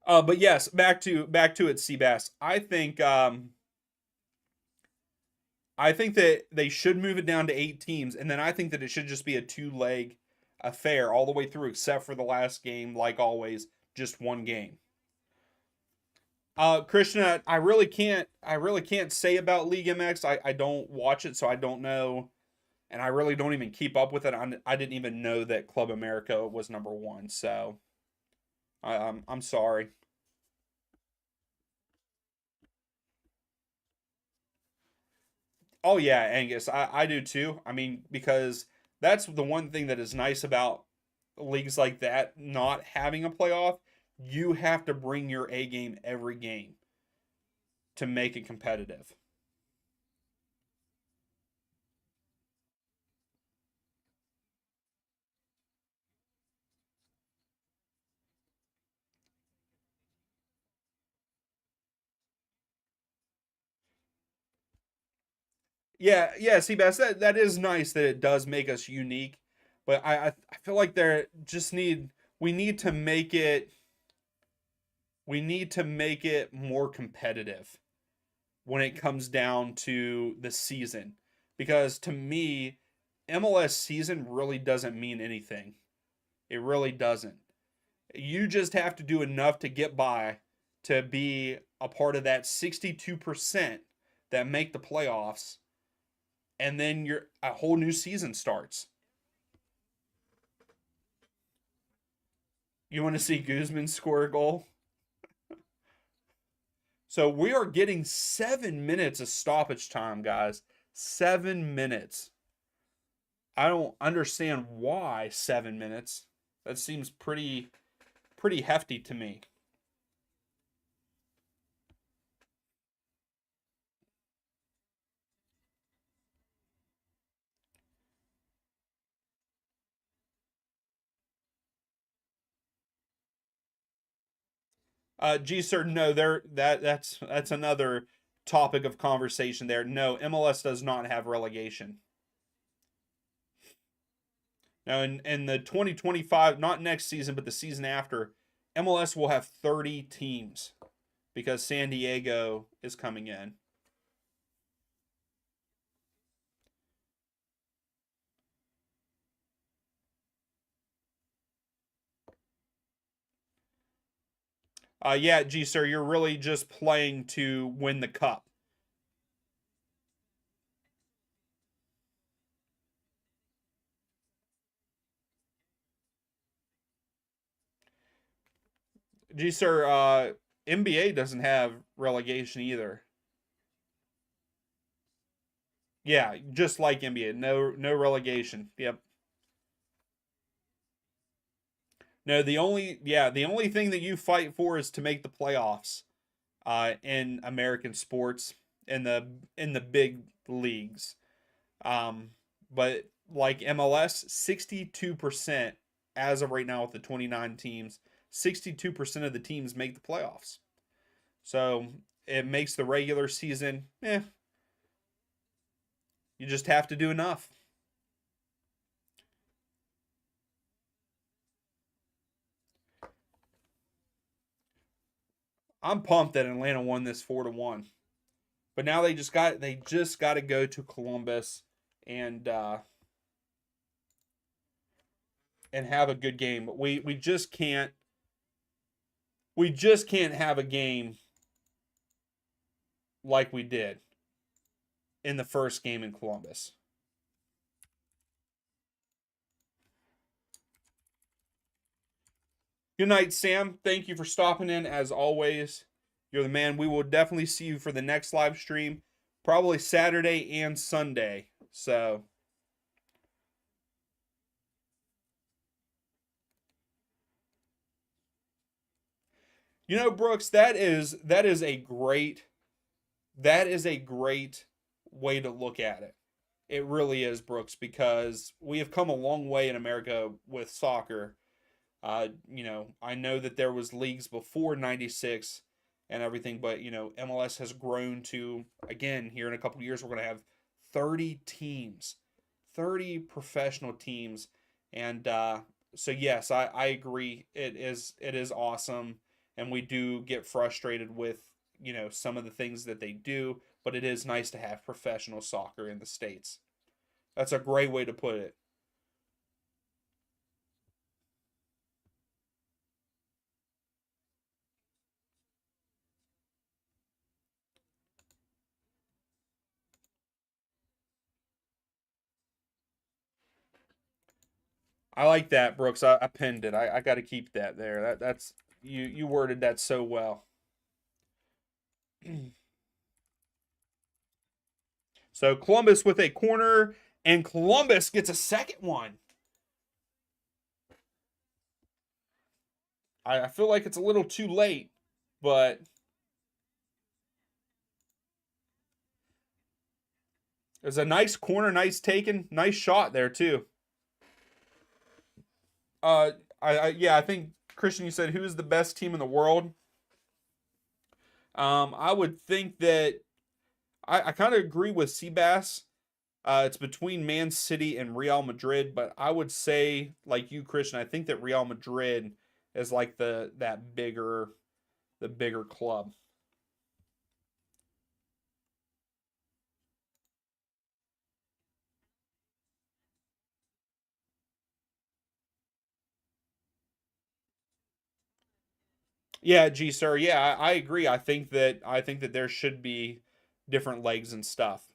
[SPEAKER 1] But yes, back to it, Seabass. I think that they should move it down to 8 teams, and then I think that it should just be a 2-leg affair all the way through, except for the last game, like always, just 1 game. Krishna, I really can't say about League MX. I don't watch it, so I don't know, and I really don't even keep up with it. I didn't even know that Club America was number 1, so I'm sorry. Oh yeah, Angus, I do too. I mean, because that's the one thing that is nice about leagues like that not having a playoff. You have to bring your A game every game to make it competitive. Yeah, yeah, Seabass, that is nice that it does make us unique, but I feel like there just need we need to make it more competitive when it comes down to the season, because to me MLS season really doesn't mean anything. It really doesn't. You just have to do enough to get by, to be a part of that 62% that make the playoffs, and then a whole new season starts. You want to see Guzman score a goal? So we are getting 7 minutes of stoppage time, guys. 7 minutes. I don't understand why 7 minutes. That seems pretty hefty to me. G sir, no, that's another topic of conversation there. No, MLS does not have relegation. Now in the 2025, not next season, but the season after, MLS will have 30 teams because San Diego is coming in. Yeah, G sir, you're really just playing to win the cup. G sir, NBA doesn't have relegation either. Yeah, just like NBA, no relegation. Yep. No, the only thing that you fight for is to make the playoffs in American sports in the big leagues. Um, but like MLS, 62% as of right now with the 29 teams, 62% of the teams make the playoffs. So it makes the regular season, you just have to do enough. I'm pumped that Atlanta won this 4-1. But now they just got to go to Columbus and and have a good game. But we just can't have a game like we did in the first game in Columbus. Good night, Sam. Thank you for stopping in as always. You're the man. We will definitely see you for the next live stream, probably Saturday and Sunday. So, Brooks, that is a great way to look at it. It really is, Brooks, because we have come a long way in America with soccer. I know that there was leagues before 96 and everything, but MLS has grown to, again, here in a couple of years we're going to have 30 teams, 30 professional teams. And so yes, I agree. It is awesome, and we do get frustrated with, some of the things that they do, but it is nice to have professional soccer in the States. That's a great way to put it. I like that, Brooks. I pinned it. I got to keep that there. That's you worded that so well. So Columbus with a corner, and Columbus gets a second one. I feel like it's a little too late, but it's a nice corner, nice taken, nice shot there too. Yeah, I think Christian, you said who's the best team in the world. I would think that I kind of agree with Seabass. It's between Man City and Real Madrid, but I would say, like you, Christian, I think that Real Madrid is like the bigger club. Yeah, G sir. Yeah, I agree. I think that there should be different legs and stuff.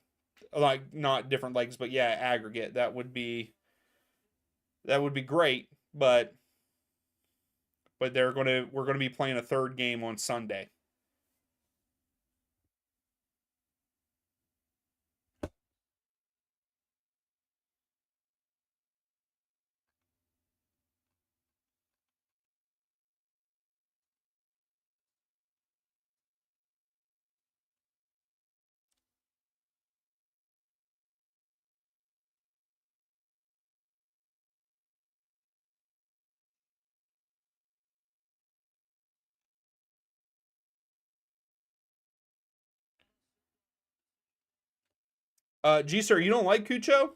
[SPEAKER 1] Like not different legs, but yeah, aggregate. That would be great. But we're gonna be playing a third game on Sunday. G sir, you don't like Cucho?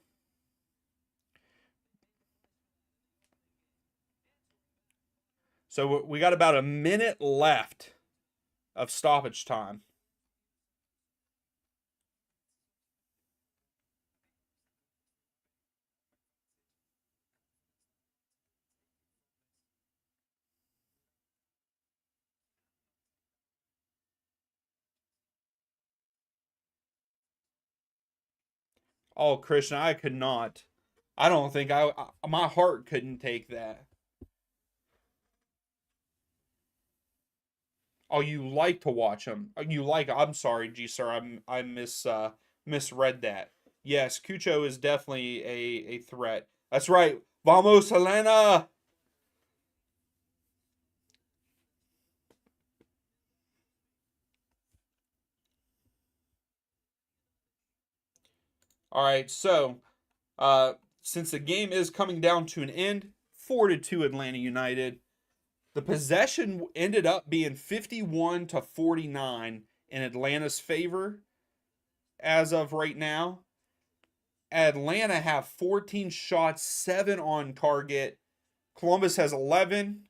[SPEAKER 1] So we got about a minute left of stoppage time. Oh, Christian, I could not. I don't think my heart couldn't take that. Oh, you like to watch them. You like, I'm sorry, G sir. Misread that. Yes, Cucho is definitely a threat. That's right. Vamos, Helena. All right, so uh since the game is coming down to an end, 4-2 Atlanta United. The possession ended up being 51 to 49 in Atlanta's favor as of right now. Atlanta have 14 shots, 7 on target. Columbus has 11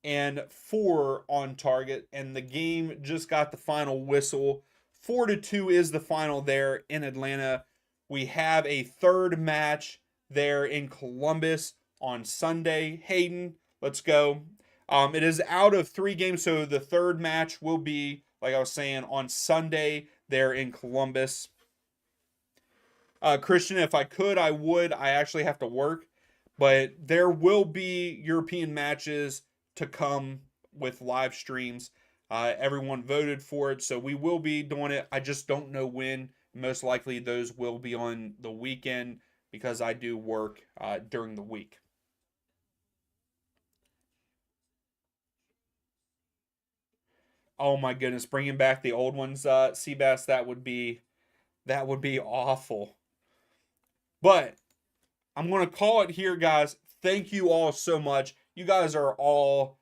[SPEAKER 1] and 4 on target, and the game just got the final whistle. 4-2 is the final there in Atlanta. We have a third match there in Columbus on Sunday. Hayden, let's go. It is out of 3 games, so the third match will be, like I was saying, on Sunday there in Columbus. Christian, if I could, I would. I actually have to work, but there will be European matches to come with live streams. Everyone voted for it, so we will be doing it. I just don't know when. Most likely, those will be on the weekend because I do work during the week. Oh my goodness, bringing back the old ones, Seabass, that would be awful. But I'm going to call it here, guys. Thank you all so much. You guys are all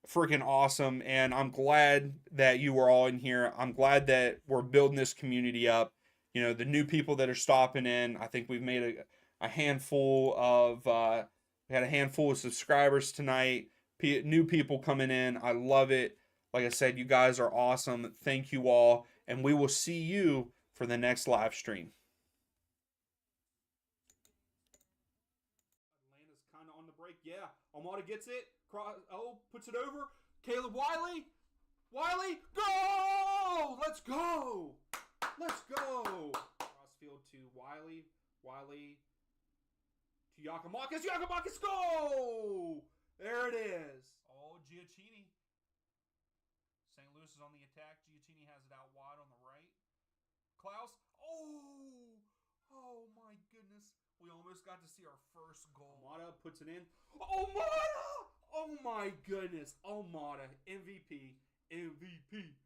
[SPEAKER 1] freaking awesome, and I'm glad that you were all in here. I'm glad that we're building this community up. You know, the new people that are stopping in. I think we've made a handful of we had a handful of subscribers tonight. New people coming in. I love it. Like I said, you guys are awesome. Thank you all, and we will see you for the next live stream. Atlanta's kind of on the break. Yeah, Almada gets it. Puts it over. Caleb Wiley. Wiley, go! Let's go! Let's go! Crossfield to Wiley. Wiley to Yakamakis. Yakamakis, go! There it is. Oh, Giacchini. St. Louis is on the attack. Giacchini has it out wide on the right. Klaus. Oh! Oh, my goodness. We almost got to see our first goal. Almada puts it in. Almada! Oh, my goodness. Almada, MVP. MVP.